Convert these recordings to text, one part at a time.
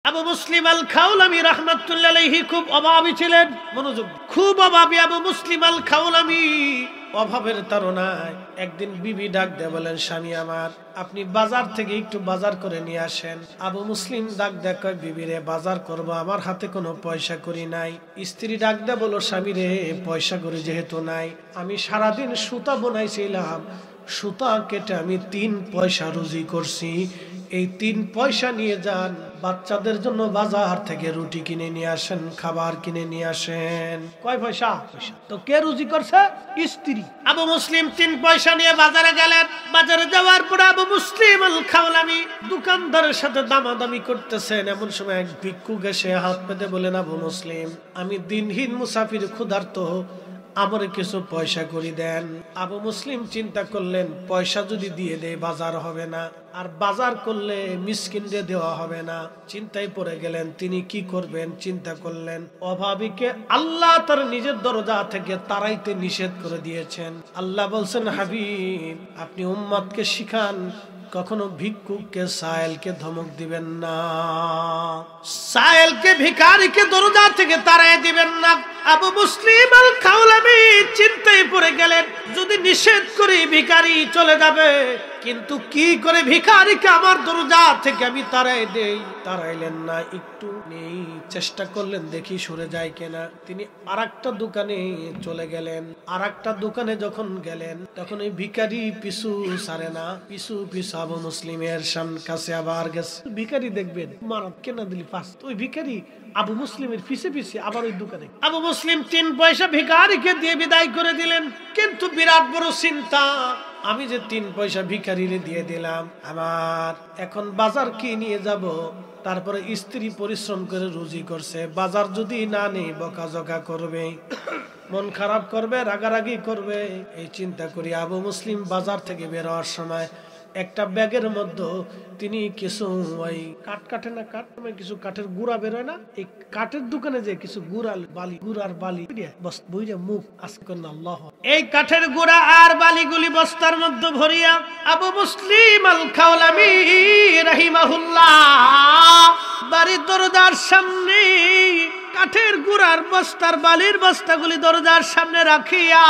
আবু মুসলিম আল খাওলামি রাহমাতুল্লাহ আলাইহি খুব অভাবী ছিলেন। মনোযোগ, খুব অভাবী আবু মুসলিম আল খাওলামি। অভাবের তাড়নায় একদিন বিবি ডাক দিয়ে বলেন, স্বামী আমার, আপনি বাজার থেকে একটু বাজার করে নিয়ে আসেন। আবু মুসলিম ডাক দেয়, কয় বিবি রে, বাজার করবো, আমার হাতে কোনো পয়সা করি নাই। স্ত্রী ডাক দেয়, বলো স্বামী রে, পয়সা করি যেহেতু নাই, আমি সারাদিন সুতা বোনাইছিলাম, সুতা কেটে আমি 3 পয়সা রুজি করছি, এই 3 পয়সা নিয়ে যান, বাচ্চাদের জন্য বাজার থেকে রুটি কিনে নিয়ে আসেন, খাবার কিনে নিয়ে আসেন। কয় পয়সা? তো কে রুজি করছে? স্ত্রী। আবু মুসলিম 3 পয়সা নিয়ে বাজারে গেলেন। বাজারে যাওয়ার পর আবু মুসলিম আল খাওলামি দোকানদারের সাথে দামাদামি করতেছেন। এমন সময় এক ভিক্ষুক এসে হাত পেতে বলেন, আবু মুসলিম, আমি দিনহীন মুসাফির, ক্ষুধার্ত, আমারে কিছু পয়সা করে দেন। আবু মুসলিম চিন্তা করলেন, পয়সা যদি দিয়ে দেয় বাজার হবে না, আর বাজার করলে মিসকিনদের দেওয়া হবে না। চিন্তায় পড়ে গেলেন, তিনি কি করবেন চিন্তা করলেন। অভাবীকে আল্লাহ তার নিজের দরজা থেকে তাড়াইতে নিষেধ করে দিয়েছেন। আল্লাহ বলছেন, হাবিব, আপনি উম্মতকে শিখান, কখনো ভিক্ষুককে, সায়েলকে ধমক দিবেন না, সায়েলকে, ভিখারিকে দরজা থেকে তাড়াই দিবেন না। আবু মুসলিম আল খাওলামি চিন্তায় পড়ে গেলেন, যদি নিষেধ করি ভিখারি চলে যাবে, কিন্তু কি করে ভিখারিকে আমার দরজা থেকে আমি তাড়াই দেই। তাড়াইলেন না, একটু নেই চেষ্টা করলেন, দেখি সরে যায় কিনা। তিনি আরেকটা দোকানে চলে গেলেন। আরেকটা দোকানে যখন গেলেন, তখন ওই ভিখারি পিছু ছাড়ে না, পিছু পিছু আবু মুসলিমের কাছে আবার গেছে। ভিখারি দেখবেন মারাত কেনা দিলি পাস, ওই ভিখারি আবু মুসলিমের পিছে পিছে আবার ওই দোকানে। আবু মুসলিম 3 পয়সা ভিখারিকে দিয়ে বিদায় করে দিলেন। কিন্তু বিরাট বড় চিন্তা, আমি যে 3 পয়সা ভিখারিরে দিয়ে দিলাম, আমার এখন বাজার কি নিয়ে যাব? তারপরে স্ত্রী পরিশ্রম করে রুজি করছে, বাজার যদি না নেই বকাঝকা করবে, মন খারাপ করবে, রাগারাগি করবে। এই চিন্তা করি আবু মুসলিম বাজার থেকে বের হওয়ার সময় একটা ব্যাগের মধ্যে তিনি কিছু ওই কাঠে না কিছু কাঠের গুঁড়া বেরোয় না, এই কাঠের দোকানে যে কিছু গুড়ার বালি বইরা মুখ আজকে আল্লাহ, এই কাঠের গুঁড়া আর বালিগুলি বস্তার মধ্যে ভরিয়া আবু মুসলিম আল খাওলামি রাহিমাহুল্লাহ বাড়ির দরজার সামনে কাঠের গুঁড়ার বস্তার বালির বস্তাগুলি দরজার সামনে রাখিয়া,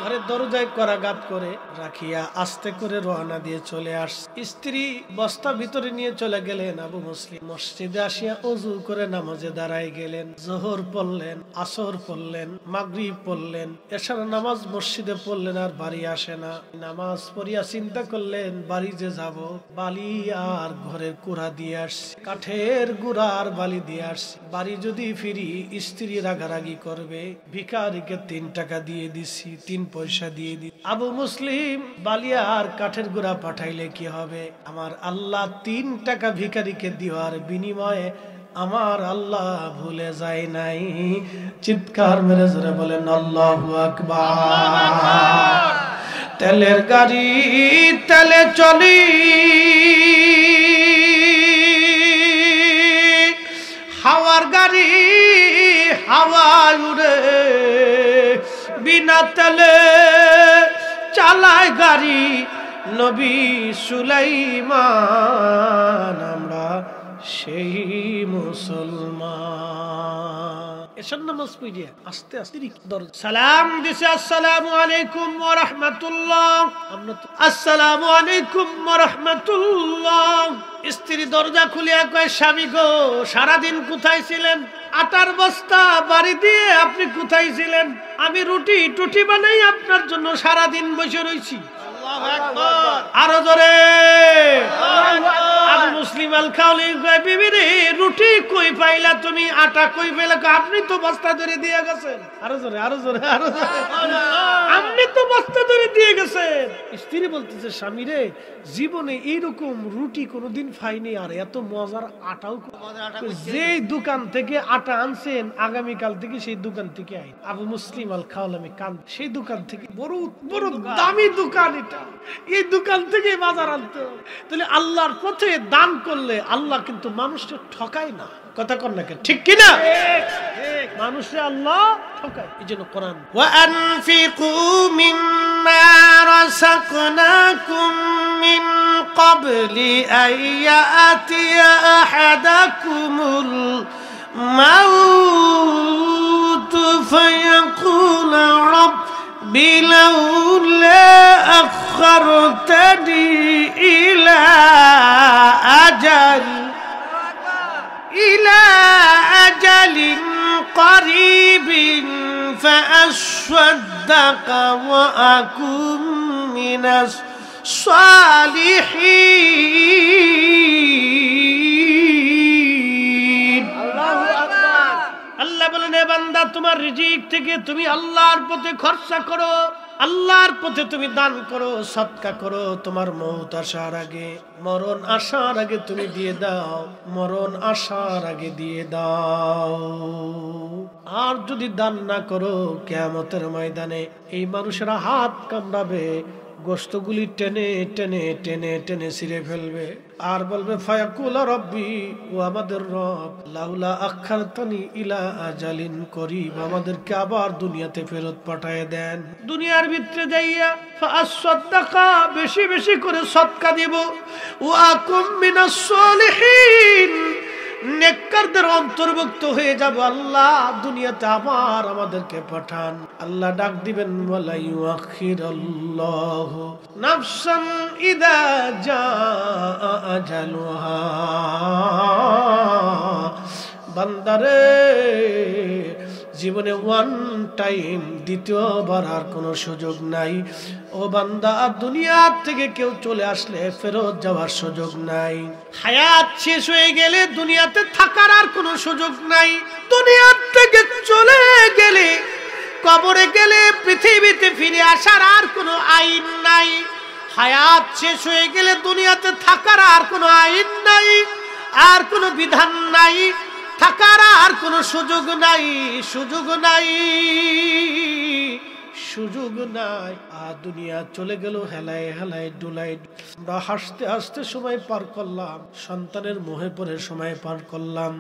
ঘরের দরজায় করাঘাত করে রাখিয়া আস্তে করে রওনা দিয়ে চলে আসছে। স্ত্রী বস্তা ভিতরে নিয়ে চলে গেলেন। আবু মুসলিম মসজিদে আসিয়া ওযু করে নামাজে দাঁড়ায় গেলেন। যোহর পড়লেন, আসর পড়লেন, মাগরিব পড়লেন, এশার নামাজ মসজিদে পড়লেন, আর বাড়ি আসে না। নামাজ পড়িয়া চিন্তা করলেন, বাড়ি যে যাব, বালি আর ঘরের কুড়া দিয়ে আসছি, কাঠের গুঁড়া আর বালি দিয়ে আসছি, বাড়ি যদি ফিরি স্ত্রী রাগারাগি করবে। ভিখারিকে 3 টাকা দিয়ে দিছি, 3 পয়সা দিয়ে দি। আবু মুসলিম বালিয়া আর কাঠের গুঁড়া পাঠাইলে কি হবে? আমার আল্লাহ 3 টাকা ভিখারিকে দেওয়ার বিনিময়ে আমার আল্লাহ ভুলে যায় নাই। চিৎকার মেরে জোরে বলেন আল্লাহু আকবার। তেলের গাড়ি তেলে চলি, হাওয়ার গাড়ি হাওয়া উড়ে, বিনা তেলে চালায় গাড়ি নবী সুলাইমান, আমরা সেই মুসলমান। এসব নামাজ পড়িয়া আস্তে আস্তে সালাম দিছে, আসসালামু আলাইকুম ওয়া রাহমাতুল্লাহ, আমরা তো আসসালামু আলাইকুম ওয়া রাহমাতুল্লাহ। স্ত্রী দরজা খুলিয়া কয়, স্বামী গো, সারাদিন কোথায় ছিলেন? আটার বস্তা বাড়ি দিয়ে আপনি কোথায় ছিলেন? আমি রুটি টুটি বানাই আপনার জন্য সারাদিন বসে রয়েছি। আল্লাহু আকবার, আরো জোরে। আবু মুসলিম আল খাওলামি কয়, বিবি রে, রুটি কই পাইলা তুমি, আটা কই পাইলা? আপনি তো বস্তা ধরে দিয়ে গেছেন। আরো জোরে, আরো জোরে, আরো জোরে। আপনি তো বস্তা ধরে দিয়ে গেছেন। স্ত্রী বলতেছে, স্বামী রে, জীবনে এইরকম রুটি কোনোদিন খাইনি, আর এত মজার আটাও। যেই দোকান থেকে আটা আনছেন আগামীকাল থেকে সেই দোকান থেকে আই। আবু মুসলিম আল খাওলামি কান, সেই দোকান থেকে বড় বড় দামি দোকান, এটা এই দোকান থেকে বাজার আনতো। তাহলে আল্লাহর পথে দান করলে আল্লাহ কিন্তু মানুষকে ঠকায় না। কথা কর না, ঠিক কিনা? মানুষে আল্লাহ ঠকায়। এই জন্য কোরআন, ওয়া আনফিকু মিম্মা রাযাকনাকুম মিন قبل أن يأتي أحدكم الموت فيقول رب لولا أخرتني إلى أجل قريب فأصدق وأكن من الصالحين আল্লাহ বলেন, হে বান্দা, তোমার রিজিক থেকে তুমি আল্লাহর পথে খরচা করো, আল্লাহর পথে তুমি দান করো, সদকা করো। তোমার মওত আসার আগে, মরণ আসার আগে তুমি দিয়ে দাও, মরণ আসার আগে দিয়ে দাও। আর যদি দান না করো, কিয়ামতের ময়দানে এই মানুষেরা হাত কামড়াবে, গোশতগুলি টেনে টেনে টেনে টেনে ছিঁড়ে ফেলবে, আর বলবে ফায়াকুল রব্বি, ও আমাদের রব, লাউলা আখারতানি ইলা আজালিন করিব, আমাদেরকে আবার দুনিয়াতে ফেরত পাঠায় দেন। দুনিয়ার ভিতরে যাইয়া ফাআসসাদাকা, বেশি বেশি করে সদকা দিব, ওয়া আকুম মিনাস সলিহিন, নেককারদের অন্তর্ভুক্ত হয়ে যাব। আল্লাহ দুনিয়াতে আবার আমাদেরকে পাঠান। আল্লাহ ডাক দিবেন, ওয়ালা ইউআখিরুল্লাহু নাফসান ইযা জাআ আজালুহা, বান্দারে জীবনে ওয়ান টাইম, দ্বিতীয়বার আর কোনো সুযোগ নাই। ও বান্দা, দুনিয়ার থেকে কেউ চলে আসলে ফেরত যাওয়ার সুযোগ নাই। হায়াত শেষ হয়ে গেলে দুনিয়াতে থাকার আর কোনো সুযোগ নাই। দুনিয়ার থেকে চলে গেলে, কবরে গেলে পৃথিবীতে ফিরে আসার আর কোনো আইন নাই। হায়াত শেষ হয়ে গেলে দুনিয়াতে থাকার আর কোনো আইন নাই, আর কোনো বিধান নাই, থাকার আর কোনো সুযোগ নাই, সুযোগ নাই, সুযোগ নাই। আর দুনিয়া চলে গেল হেলায় হেলায় ডুলাই। আমরা হাসতে হাসতে সময় পার করলাম, সন্তানের মোহে পড়ে সময় পার করলাম,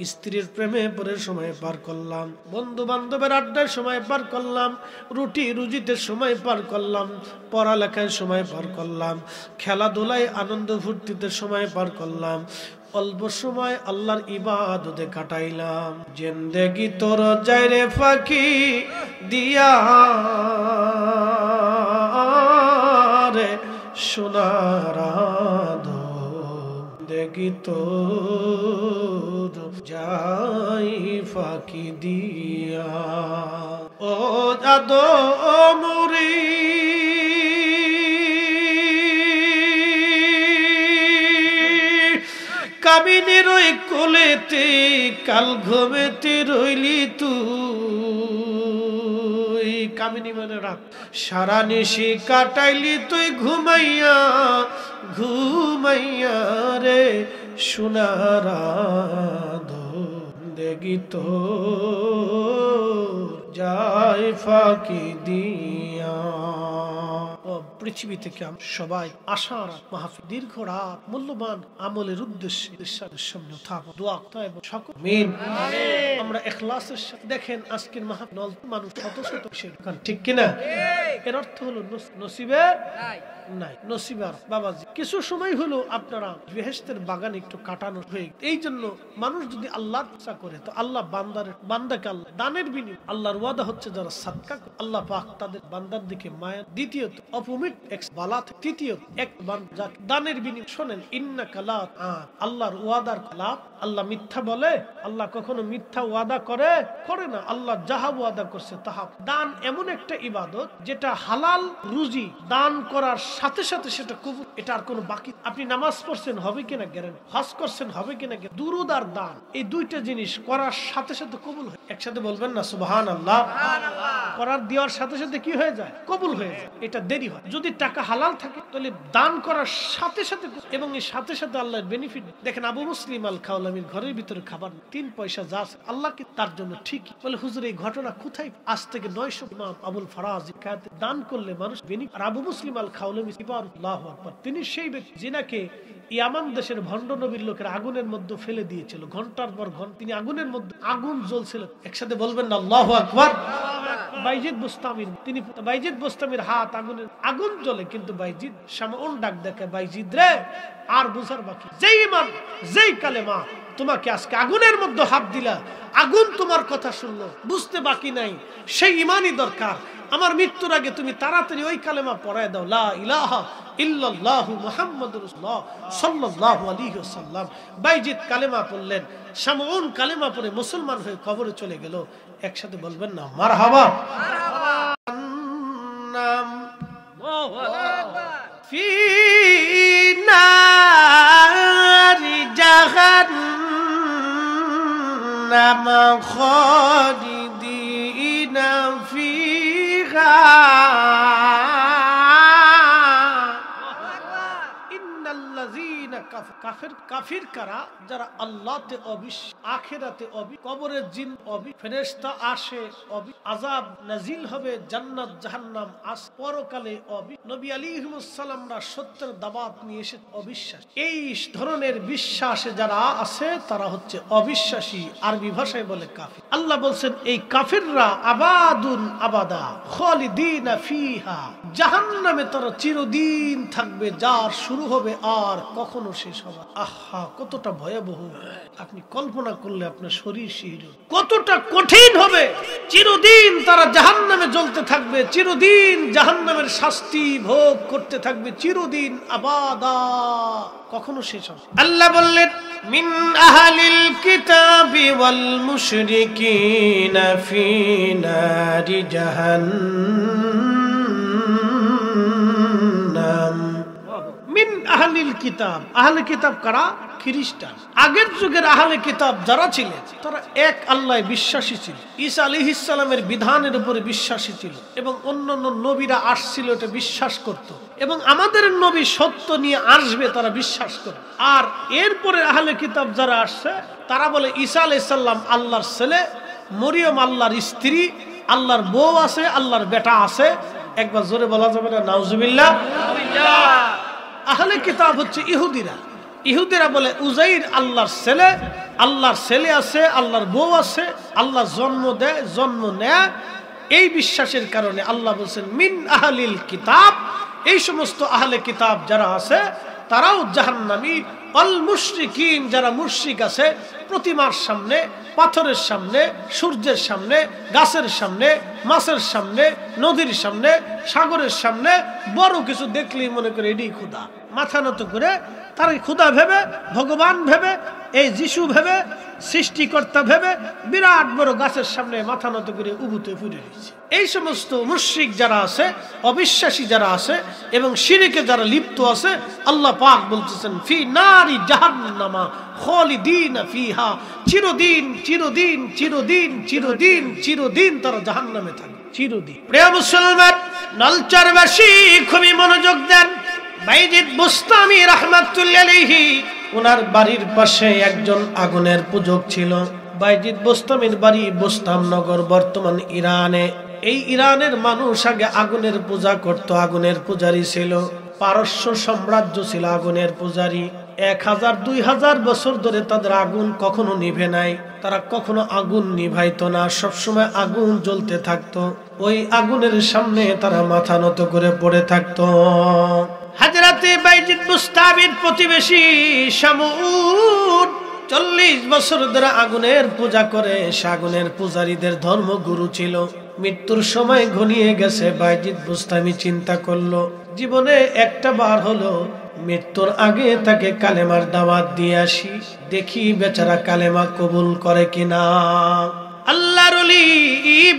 স্ত্রীর প্রেমে পড়ে সময় পার করলাম, বন্ধু বান্ধবের আড্ডায় সময় পার করলাম, রুটি রুজিতে সময় পার করলাম, পড়ালেখায় সময় পার করলাম, খেলাধুলায় আনন্দ ফুর্তিতে সময় পার করলাম, অল্প সময় আল্লাহর ইবাদতে কাটাইলাম। জিন্দেগি তোর যাইরে ফাঁকি দিয়া রে সোনার জিন্দেগি তোর যাই ফাঁকি দিয়া, ও দাদো মুরি কামিনীর ওই কোলেতে কাল ঘুমেতে রইলি তুই। কামিনী মানে রাত, সারা নিশি কাটাইলি তুই ঘুমাইয়া ঘুমাইয়া রে সোনার জিন্দেগি তো যাই ফাঁকি দিয়া। পৃথিবী থেকে সবাই আশার মাহফিল, দীর্ঘ রাত, মূল্যবান আমলের উদ্দেশ্যে সামনে উঠাবো, দোয়া এবং সকল আমিন। আমরা ইখলাসের সাথে দেখেন আজকের মাহফিল মানুষ শত শত ঠিক কিনা? এর অর্থ হলো নসিবে নাই, নসিবে আর বাবাজি কিছু সময় হলো আপনারা বেহেশতের বাগান একটু কাটানো হয়ে। এই জন্য মানুষ যদি আল্লাহর ইচ্ছা করে, তো আল্লাহ বান্দাকে আল্লাহ দানের বিনিময়ে, আল্লাহর ওয়াদা হচ্ছে যারা সাদকা করে আল্লাহ পাক তাদের বান্দার দিকে মায়া, দ্বিতীয়ত অপমিট বালা, তৃতীয়ত এক বান্দা দানের বিনিময়ে। শোনেন, ইন্নাকা লা আল্লাহর ওয়াদার লাভ, আল্লাহ মিথ্যা বলে? আল্লাহ কখনো মিথ্যা ওয়াদা করে না। আল্লাহ যাহা ওয়াদা করছে তাহা। দান এমন একটা ইবাদত যেটা হালাল রুজি দান করার সাথে সাথে সেটা কবুল, এটা আর কোনো বাকি। আপনি নামাজ পড়ছেন, হবে কিনা গ্যারান্টি, হজ করছেন, হবে কিনা গ্যারান্টি। দুরুদ আর দান, এই দুইটা জিনিস করার সাথে সাথে কবুল হয়। একসাথে বলবেন না সুবহানাল্লাহ? করার দেওয়ার সাথে সাথে কি হয়ে যায়? কবুল হয়ে যায়। এটা দেরি হয়। যদি টাকা হালাল থাকে তাহলে দান করার সাথে সাথে, এবং এর সাথে সাথে আল্লাহর বেনিফিট। দেখেন আবু মুসলিম আল খাওলামির ঘরের ভিতরে খাবার 3 পয়সা যা আছে আল্লাহকে তার জন্য ঠিকই বলে। হুজুর এই ঘটনা কোথায়? আজ থেকে 900 ইমাম আবুল ফারাজ দান করলে মানুষ বেনিফিট। আর আবু মুসলিম আল খাওলামি আল্লাহু আকবার, তিনি সেই ব্যক্তি যিনাকে ইয়ামান দেশের ভণ্ড নবীর লোকের আগুনের মধ্যে ফেলে দিয়েছিল। ঘন্টার পর ঘন্টা তিনি আগুনের মধ্যে, আগুন জ্বলছিল। একসাথে বলবেন না আল্লাহু আকবার? বাইজিদ বুস্তামির তিনি বাইজিদ বুস্তামির হাত আগুন জ্বলে, কিন্তু বাইজিদ শামউন ডাক দেখে, বাইজিদ রে আর বুঝার বাকি, যেই ইমান যেই কালেমা তোমাকে আজকে আগুনের মধ্যে হাত দিলা, আগুন তোমার কথা শুনলো, বুঝতে বাকি নাই, সেই ইমানই দরকার। আমার মৃত্যুর আগে তুমি তাড়াতাড়ি ওই কালেমা পড়ায় দাও, লা ইলাহা ইল্লাল্লাহু মুহাম্মাদুর রাসূলুল্লাহ সাল্লাল্লাহু আলাইহি ওয়াসাল্লাম। বাইজিদ কালেমা পড়লেন, শামউন কালেমা পড়ে মুসলমান হয়ে কবরে চলে গেল। একসাথে বলবেন না মারহাবা। আল্লাহু আকবার। ফি নারি জাহান্নাম খালিদিনা ফিহা ইন্নাল্লাযীনা কাফির কারা, যারা আল্লাহতে অবিশ্বাস, আখিরাতে কবরের জিন ফেরেশতা আসে, আযাব নাজিল হবে, জান্নাত জাহান্নাম পরকালে নবী আলাইহিস সালামরা সত্যের দাওয়াত নিয়ে এসে অবিশ্বাস। এই ধরনের বিশ্বাসে যারা আছে তারা হচ্ছে অবিশ্বাসী, আরবি ভাষায় বলে কাফির। আল্লাহ বলছেন এই কাফিররা আবাদুন আবাদা খালিদিনা ফিহা, জাহান্নামে তারা চিরদিন থাকবে, যার শুরু হবে আর কখনো শেষ হবে। আহা, কতটা ভয়াবহ! আপনি কল্পনা করলে আপনার শরীর শিহরে, কতটা কঠিন হবে। চিরদিন তারা জাহান্নামে জ্বলতে থাকবে, চিরদিন জাহান্নামের শাস্তি ভোগ করতে থাকবে, চিরদিন আবাদা, কখনো শেষ হবে। আল্লাহ বললেন মিন আহলিল কিতাবি ওয়াল মুশরিকিনা ফি নারি জাহান্নাম। মিন আহলিল কিতাব, আহলে কিতাব কারা? খ্রিস্টান। আগের যুগের আহলে কিতাব যারা ছিলেন তারা এক আল্লাহ বিশ্বাসী ছিল, ঈসা আলাইহিস সালামের বিধানের উপরে বিশ্বাসী ছিল, এবং অন্যান্য নবীরা আসছিল এটা বিশ্বাস করত, এবং আমাদের নবী সত্য নিয়ে আসবে তারা বিশ্বাস করে। আর এরপরে আহলে কিতাব যারা আসছে তারা বলে ঈসা আলাইহিস সালাম আল্লাহর ছেলে, মরিয়ম আল্লাহর স্ত্রী, আল্লাহর বউ আছে, আল্লাহর বেটা আছে। একবার জোরে বলা যাবে না নাউজুবিল্লাহ? আহলে কিতাব হচ্ছে ইহুদিরা। ইহুদিরা বলে উজাইর আল্লাহর ছেলে, আল্লাহর ছেলে আছে, আল্লাহর বউ আছে, আল্লাহ জন্ম দেয়, জন্ম নেয়। এই বিশ্বাসের কারণে আল্লাহ বলছেন মিন আহলিল কিতাব, এই সমস্ত আহলে কিতাব যারা আছে তারাও জাহান্নামী। অল মুশরিকিন, যারা মুশরিক আছে, প্রতিমার সামনে, পাথরের সামনে, সূর্যের সামনে, গাছের সামনে, মাছের সামনে, নদীর সামনে, সাগরের সামনে বড় কিছু দেখলেই মনে করে এটাই খোদা, মাথা নত করে তারাই খোদা ভেবে, ভগবান ভেবে, এই যিশু ভেবে, সৃষ্টিকর্তা ভেবে বিরাট বড় গাছের সামনে মাথা নত করে উবুতে ফুটে দিচ্ছে। এই সমস্ত মুশরিক যারা আছে, অবিশ্বাসী যারা আছে এবং শিরকে যারা লিপ্ত আছে, আল্লাহ পাক বলতেছেন ফি নারি জাহান্নামা খালিদিনা ফিহা, চিরদিন চিরদিন চিরদিন চিরদিন চিরদিন তারা জাহান্নামে থাকবে, চিরদিন। প্রিয় মুসলমান, নলচরবাসী খুবই মনোযোগ দেন। বাইজিদ বুস্তামি রাহমাতুল্লাহি আলাইহি, ওনার বাড়ির পাশে একজন আগুনের পূজক ছিল। বাইজিদ বুস্তামির বাড়ি বুস্তামনগর, বর্তমান ইরানে। এই ইরানের মানুষ আগে আগুনের পূজা করত, আগুনের পূজারী ছিল। পারস্য সাম্রাজ্য ছিল আগুনের পূজারী। 1000-2000 বছর ধরে তাদের আগুন কখনো নিভে নাই, তারা কখনো আগুন নিভাইতো না, সবসময় আগুন জ্বলতে থাকতো। ওই আগুনের সামনে তারা মাথা নত করে পড়ে থাকতো। হযরতে বাইজিদ বুস্তামির প্রতিবেশী শামউন 40 বছর ধরে আগুনের পূজা করে, সে আগুনের পূজারীদের ধর্মগুরু ছিল। মৃত্যুর সময় ঘনিয়ে গেছে, বাইজিদ বুস্তামি চিন্তা করলো জীবনে একটা বার হলো মৃত্যুর আগে তাকে কালেমার দাওয়াত দিয়ে আসি, দেখি বেচারা কালেমা কবুল করে কিনা। আল্লাহর ওলি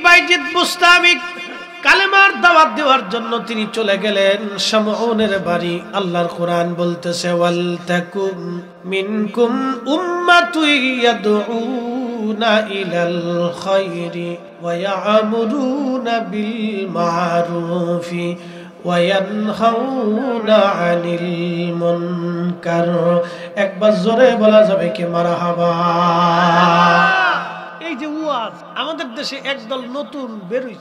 বাইজিদ বুস্তামি কালেমার দাওয়াত দেওয়ার জন্য তিনি চলে গেলেন শামউনের বাড়ি। আল্লাহর কোরআন বলতেছে ওয়াল তাকুম মিনকুম উম্মাতুন ইয়াদউনা ইলাল খায়রি ওয়া ইয়া'মুরুনা বিল মা'রুফি ওয়া ইয়ানহাউনা আনিল মুনকার। একবার জোরে বলা যাবে কি মারহাবা? এই যে ওয়াজ, আমাদের আমাদের দেশে একদল নতুন বেরোই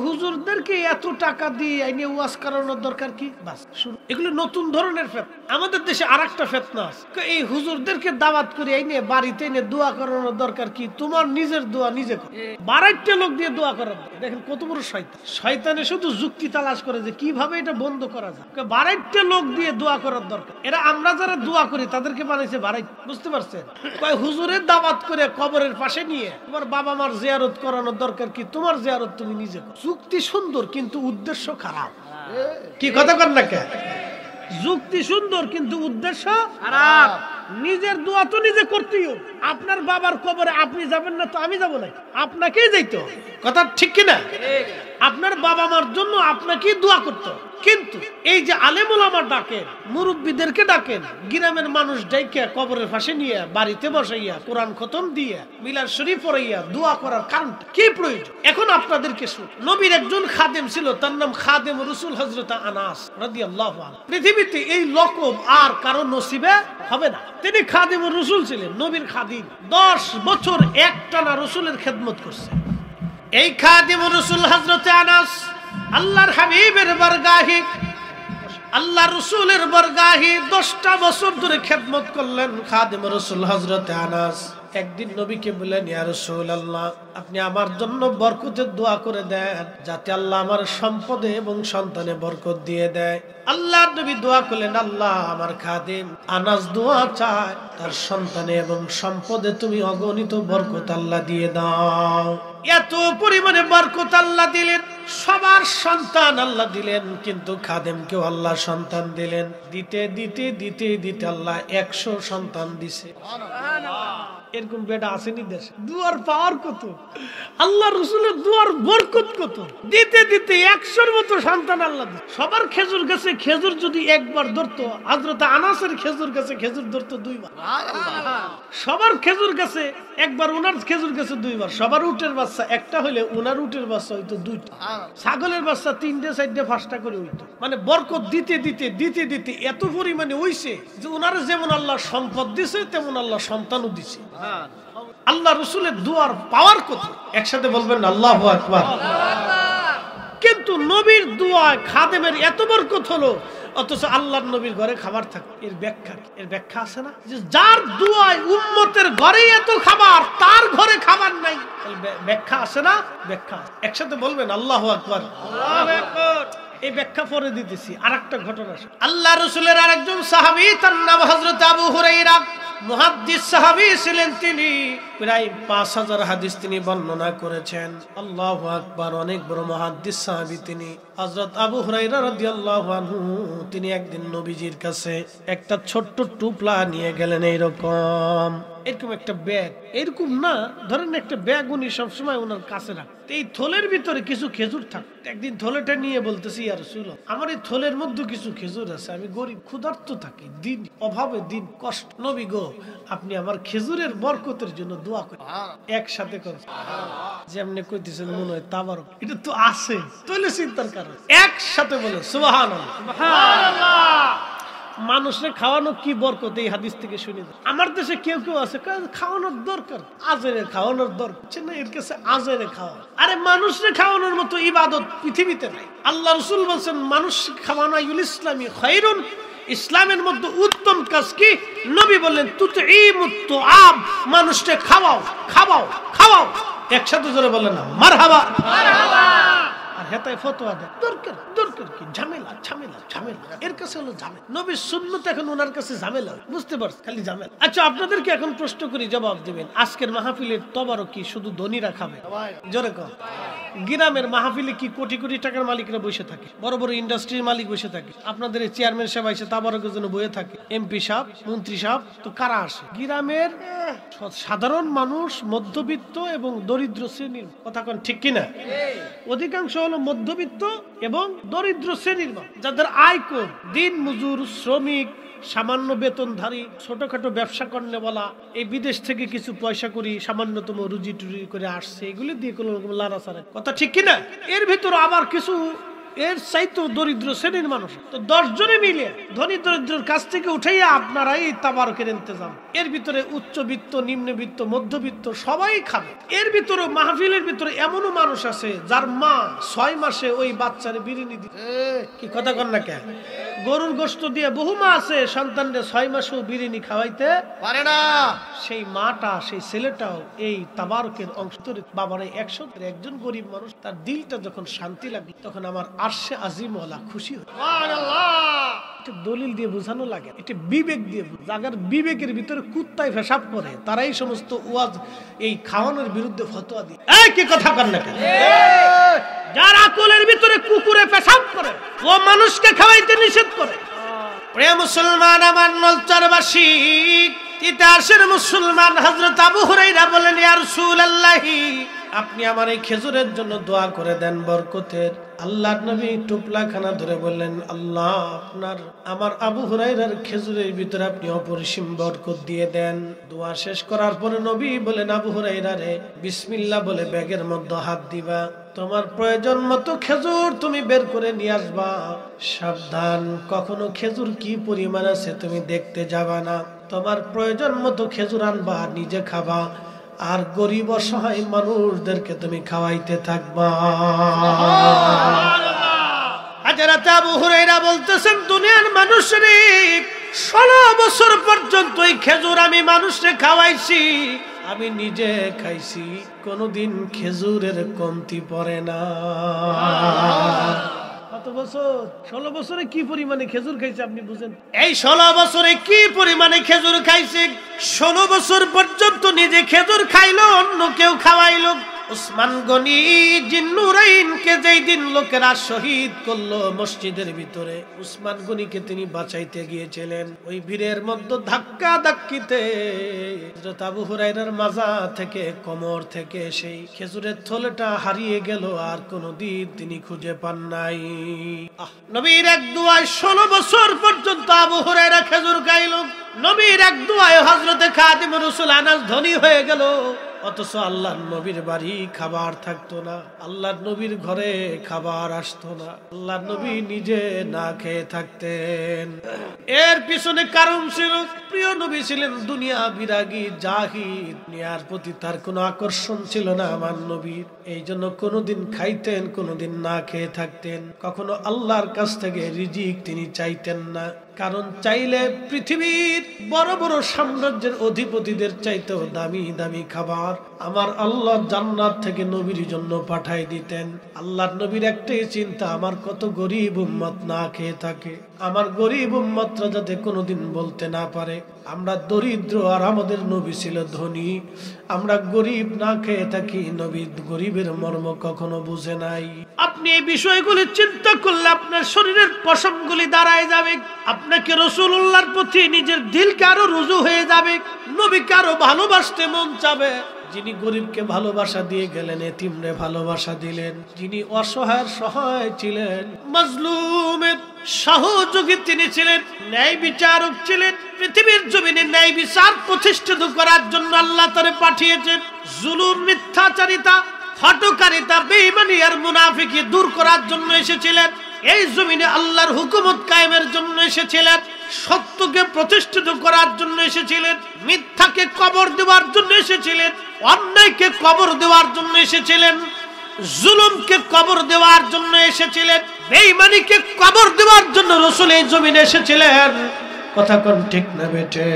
হুজুরদেরকে এত টাকা দিয়ে আইনে ওয়াজ করানোর দরকার কি? বাস শুরু। এগুলো নতুন ধরনের ফেতনা। আমাদের দেশে আরেকটা ফেতনা আছে, এই হুজুরদেরকে দাওয়াত করে আইনে বাড়িতে এনে দোয়া করানোর দরকার কি? তোমার নিজের দোয়া নিজে করো, বাড়াইতে লোক দিয়ে দোয়া করার। দেখেন কত বড় শয়তান। শয়তানে শুধু যুক্তি তালাশ করে যে কিভাবে এটা বন্ধ করা যায়। বাড়াইতে লোক দিয়ে দোয়া করার দরকার। এরা আমরা যারা দোয়া করি তাদেরকে বানাইছে বাড়াই। বুঝতে পারছেন? হুজুরের দাওয়াত করে কবরের পাশে নিয়ে তোমার বাবা মার জিয়ারত করানোর দরকার কি? তোমার জিয়ারত তুমি নিজে করো। যুক্তি সুন্দর কিন্তু উদ্দেশ্য খারাপ। কি কথা কর না কে? যুক্তি সুন্দর কিন্তু উদ্দেশ্য খারাপ। নিজের দোয়া তো নিজে করতেই হবে। আপনার বাবার কবরে আপনি যাবেন না তো আমি যাব না, আপনাকেই যাইতো। কথা ঠিক কিনা? আপনার বাবা মার জন্য আপনাকেই দোয়া করতে। কিন্তু এই যে আলেম ওলামা ডাকেন, মুরব্বীদেরকে ডাকেন, গ্রামের মানুষ ডাইকে কবরের পাশে নিয়ে বাড়িতে বসাইয়া কোরআন খতম দিয়ে মিলাদ শরীফ পড়াইয়া দোয়া করার কারণ কি প্রয়োজন? এখন আপনাদেরকে শুন। নবীর একজন খাদেম ছিল, তার নাম খাদেম রাসূল হযরত আনাস রাদিয়াল্লাহু আনহু। পৃথিবীতে এই লকব আর কারো নসিবে হবে না। তিনি খাদেম রাসূল ছিলেন, নবীর খাদিম। 10 বছর একটানা রাসূলের খেদমত করছে। এই খাদেম রাসূল হযরত আনাস আল্লাহর হাবিবের বারগাহে, আল্লাহ রাসূলের বারগাহে 10টা বছর ধরে খেদমত করলেন খাদেম রাসূল হযরত আনাস। একদিন নবীকে বললেন, ইয়া রাসূলুল্লাহ, আপনি আমার জন্য বরকতের দোয়া করে দেন, যাতে আল্লাহ আমার সম্পদে এবং সন্তানে বরকত দিয়ে দেয়। আল্লাহর নবী দোয়া করলেন, আল্লাহ আমার খাদেম আনাস দোয়া চায়, তার সন্তানে এবং সম্পদে তুমি অগণিত বরকত আল্লাহ দিয়ে দাও। এত পরিমাণে বরকত আল্লাহ দিলেন, সবার সন্তান আল্লাহ দিলেন, কিন্তু খাদেমকেও আল্লাহ সন্তান দিলেন। দিতে দিতে দিতে দিতে আল্লাহ 100 সন্তান দিছে। এরকম বেটা আসেনি দেশে। দুয়ার পাওয়ার কত, আল্লাহ রাসূলের দুয়ার বরকত কত। দিতে দিতে 100-র মতো সন্তান আল্লাহ দিছে। সবার খেজুর গাছে খেজুর যদি একবার ধরতো, হযরত আনাসের খেজুর গাছে খেজুর ধরতো 2 বার। সবার খেজুর গাছে একবার, উনার খেজুর গাছে 2 বার। সবার উটের বাচ্চা একটা হইলে উনার উটের বাচ্চা হইতো 2টা, ছাগলের বাচ্চা 3টে 4টে 5টা করে হইতো। মানে বরকত দিতে দিতে দিতে দিতে এত পরিমাণে হইছে যে উনারে যেমন আল্লাহ সম্পদ দিছে তেমন আল্লাহ সন্তানও দিছে। আল্লাহ রাসূলের দুয়ার পাওয়ার কত, একসাথে বলবেন আল্লাহু আকবার। কিন্তু নবীর দুয়ায় খাদেমের এত বরকত হলো, অথচ আল্লাহর নবীর ঘরে খাবার থাকে। এর ব্যাখ্যা কি? এর ব্যাখ্যা আছে না, যে যার দুয়ায় উম্মতের ঘরে এত খাবার, তার ঘরে খাবার নাই। ব্যাখ্যা আছে না? ব্যাখ্যা। একসাথে বলবেন আল্লাহু আকবার। আল্লাহু আকবার। এই ব্যাখ্যা পরে দিতেছি। আরেকটা ঘটনা, আল্লাহ রাসূলের আরেকজন সাহাবী, তার নাম হযরত আবু হুরায়রা, মুহাদ্দিস সাহাবী ছিলেন। তিনি প্রায় 5000 হাদিস তিনি বর্ণনা করেছেন। আল্লাহু আকবার। অনেক বড় মুহাদ্দিস সাহাবী তিনি। হযরত আবু হুরায়রা রাদিয়াল্লাহু আনহু তিনি একদিন নবীজির কাছে একটা ছোট্ট টুপলা নিয়ে গেলেন। এরকম একটা ব্যাগ, এরকম না, ধরেন একটা ব্যাগ উনি সবসময় ওনার কাছে রাখেন। এই থলের ভিতরে কিছু খেজুর থাকে। একদিন থলেটা নিয়ে বলতেছি, ইয়া রাসূলুল্লাহ, আমার এই থলের মধ্যে কিছু খেজুর আছে, আমি গরিব ক্ষুধার্ত থাকি, দিন অভাবে দিন কষ্ট। নবী গো, আপনি আমার খেজুরের বরকতের জন্য দোয়া করেন। একসাথে করেন, যেমনি কইতেছেন মনে হয় তাবারক, এটা তো আছে, তাহলে চিন্তার কারণ। একসাথে বলে সুবহানাল্লাহ, সুবহানাল্লাহ। মানুষের খাওয়ানো কি বরকত, এই হাদিস থেকে শুনে। আমার দেশে কেউ কেউ আছে খাওয়ানোর দরকার, আজেরে খাওয়ানোর দরকার না, এর কাছে আজেরে খাওয়া। আরে মানুষের খাওয়ানোর মতো ইবাদত পৃথিবীতে নাই। আল্লাহ রাসূল বলেন, মানুষ খাওয়ানো ইসলামী খায়রুন, ইসলামের মধ্যে উত্তম কাজ কি? নবী বললেন, তুতঈমুত তুআম, মানুষকে খাওয়াও খাওয়াও খাওয়াও। একসাথে জোরে বলেন না মারহাবা, মারহাবা। আর হেতায় ফতোয়া দেয়, দরকার দরকার কি, ঝামেলা ঝামেলা ঝামেলা, এর কাছে হলো ঝামেলা। নবীর সুন্নাত এখন ওনার কাছে ঝামেলা, বুঝতে পারছেন, খালি ঝামেলা। আচ্ছা, আপনাদেরকে এখন প্রশ্ন করি, জবাব দিবেন। আজকের মাহফিলের তবারক কি শুধু ধনীরা খাবে? জোরে কর। গ্রামের মাহফিলে কি কোটি কোটি টাকার মালিকরা বসে থাকে, বড় বড় ইন্ডাস্ট্রির মালিক বসে থাকে, আপনাদের চেয়ারম্যান সাহেব এসে তাবারকের জন্য বসে থাকে, এমপি সাহেব, মন্ত্রী সাহেব, তো কারা আসে? গ্রামের সাধারণ মানুষ, মধ্যবিত্ত এবং দরিদ্র শ্রেণীর। কথা কোন ঠিক কিনা? অধিকাংশ হলো মধ্যবিত্ত এবং দরিদ্র শ্রেণীর মানুষ, যাদের আয় কম, দিন মজুর, শ্রমিক, সামান্য বেতনধারী, ছোটখাটো ব্যবসা করনে বলা, এই বিদেশ থেকে কিছু পয়সা করি সামান্যতম রুজি টুজি করে আসছে, এগুলি দিয়ে কোনো রকম লাড়াছাড়া। কথা ঠিক কিনা? এর ভিতরে আবার কিছু এর চাইতো দরিদ্র শ্রেণীর মানুষ। তো 10 জনে মিলে ধনী দরিদ্রের কাছ থেকে উঠাইয়া আপনারাই তাবারকের ইন্তজাম। এর ভিতরে উচ্চবিত্ত, নিম্নবিত্ত, মধ্যবিত্ত সবাই খাবে। এর ভিতরে মাহফিলের ভিতরে এমনও মানুষ আছে যার মা 6 মাসে ওই বাচ্চারে বিরিয়ানি দিতে, কি কথা কন না কেন? গরুর গোশত দিয়ে বহু মা আছে সন্তানদের 6 মাসেও বিরিয়ানি খাওয়াইতে পারে না। সেই মাটা, সেই ছেলেটাও এই তাবারকের অংশ। বাবার 100 একজন গরিব মানুষ, তার দিলটা যখন শান্তি লাগে তখন আমার আরশে আজিমওয়ালা খুশি হয়। এটা দলিল দিয়ে বোঝানো লাগে, এটা বিবেক দিয়ে। যাদের বিবেকের ভিতরে কুত্তায় পেশাব করে তারাই সমস্ত ওয়াজ এই খাওয়ানোর বিরুদ্ধে ফতোয়া দিয়ে। এই কি কথা কন না কেন? যার আকলের ভিতরে কুকুরে পেশাব করে ও মানুষকে খাওয়াইতে নিষেধ করে। প্রিয় মুসলমান, আমার নলচরবাসী, ইতিহাসের মুসলমান হযরত আবু হুরায়রা বলেন, ইয়া রাসূলুল্লাহ, আপনি আমার এই খেজুরের জন্য দোয়া করে দেন বরকতের। আল্লাহর নবী টুপলাখানা ধরে বললেন, আল্লাহ আপনার আমার আবু হুরায়রার খেজুরের ভিতরে আপনি অপরিসীম বরকত দিয়ে দেন। দোয়া শেষ করার পরে নবী বলেন, আবু হুরায়রা রে, বিসমিল্লাহ বলে ব্যাগের মধ্যে হাত দিবা, তোমার প্রয়োজন মতো খেজুর তুমি বের করে নিয়ে আসবা। সাবধান, কখনো খেজুর কি পরিমাণ আছে তুমি দেখতে যাবা না। তোমার প্রয়োজন মতো খেজুর আনবা, নিজে খাবা, আর গরিব অসহায় মানুষদেরকে তুমি খাওয়াইতে থাকবা। হযরত আবু হুরায়রা বলতেছেন, দুনিয়ার মানুষরে 16 বছর পর্যন্ত এই খেজুর আমি মানুষকে খাওয়াইছি, আমি নিজে খাইছি, কোনদিন খেজুরের কমতি পড়ে না। কত বছর? 16 বছরে কি পরিমাণে খেজুর খাইছে আপনি বুঝেন? এই 16 বছরে কি পরিমাণে খেজুর খাইছে? 16 বছর পর্যন্ত নিজে খেজুর খাইলো, অন্য কেউ খাওয়াইলো। উসমান গনি জিন্নুরাইনকে যেই দিন লোকেরা শহীদ করলো মসজিদের ভিতরে, উসমান গনিকে তিনি বাঁচাইতে গিয়েছিলেন। ওই ভিড়ের মধ্যে ধাক্কা ধাক্কিতে হযরত আবু হুরায়রার মাজা থেকে, কোমর থেকে সেই খেজুরের থলেটা হারিয়ে গেল, আর কোনদিন তিনি খুঁজে পান নাই। নবীর এক দুয়ায় 16 বছর পর্যন্ত আবু হুরায়রা খেজুর খাইলো। নবীর এক দুয়ায় হযরতে খাদিম রাসূল আনাস ধনী হয়ে গেল, অথচ আল্লাহর নবীর বাড়ি খাবার থাকতো না, আল্লাহর নবীর ঘরে খাবার আসতো না, আল্লাহর নবী নিজে না খেয়ে থাকতেন। এর পিছনে কারণ ছিল, প্রিয় নবী ছিলেন দুনিয়া বিরাগী, জাহিদ, দুনিয়ার প্রতি তার কোনো আকর্ষণ ছিল না আমার নবীর। এই জন্য কোনোদিন খাইতেন, কোনোদিন না খেয়ে থাকতেন। কখনো আল্লাহর কাছ থেকে রিজিক তিনি চাইতেন না, কারণ চাইলে পৃথিবীর বড় বড় সাম্রাজ্যের অধিপতিদের চাইতেও দামি দামি খাবার আমার আল্লাহ জান্নাত থেকে নবীর জন্য পাঠাই দিতেন। আল্লাহর নবীর একটাই চিন্তা, আমার কত গরিব উম্মত না খেয়ে থাকে, আমার গরিব উম্মতরা যাতে কোনোদিন বলতে না পারে আমরা দরিদ্র আর আমাদের নবী ছিল ধনী। আমরা গরিব না খেয়ে থাকি, নবী গরিবের মর্ম কখনো বুঝে নাই। আপনি এই বিষয়গুলি চিন্তা করলে আপনার শরীরের পশমগুলি দাঁড়ায় যাবে, আপনাকে রাসূলুল্লাহর প্রতি নিজের দিলকে আরো রুজু হয়ে যাবে, নবীকে আরো ভালোবাসতে মন চাবে। যিনি গরিবকে ভালোবাসা দিয়ে গেলেন, এতিমরে ভালোবাসা দিলেন, যিনি অসহায়ের সহায় ছিলেন, মাজলুমের সহযোগী তিনি ছিলেন, ন্যায় বিচারক ছিলেন। পৃথিবীর জমিনে ন্যায় বিচার প্রতিষ্ঠিত করার জন্য আল্লাহ তারে পাঠিয়েছেন। জুলুম, মিথ্যাচারিতা, হঠকারিতা, বেঈমানি আর মুনাফিকি দূর করার জন্য এসেছিলেন। এই জমিনে আল্লাহর হুকুমত কায়েমের জন্য এসেছিলেন, সত্যকে প্রতিষ্ঠিত করার জন্য এসেছিলেন, মিথ্যাকে কবর দেওয়ার জন্য এসেছিলেন, অন্যায়কে কবর দেওয়ার জন্য এসেছিলেন, জুলুমকে কবর দেওয়ার জন্য এসেছিলেন, বেঈমানিকে কবর দেওয়ার জন্য রাসূল এই জমিনে এসেছিলেন। কথা কোন ঠিক না বেটে?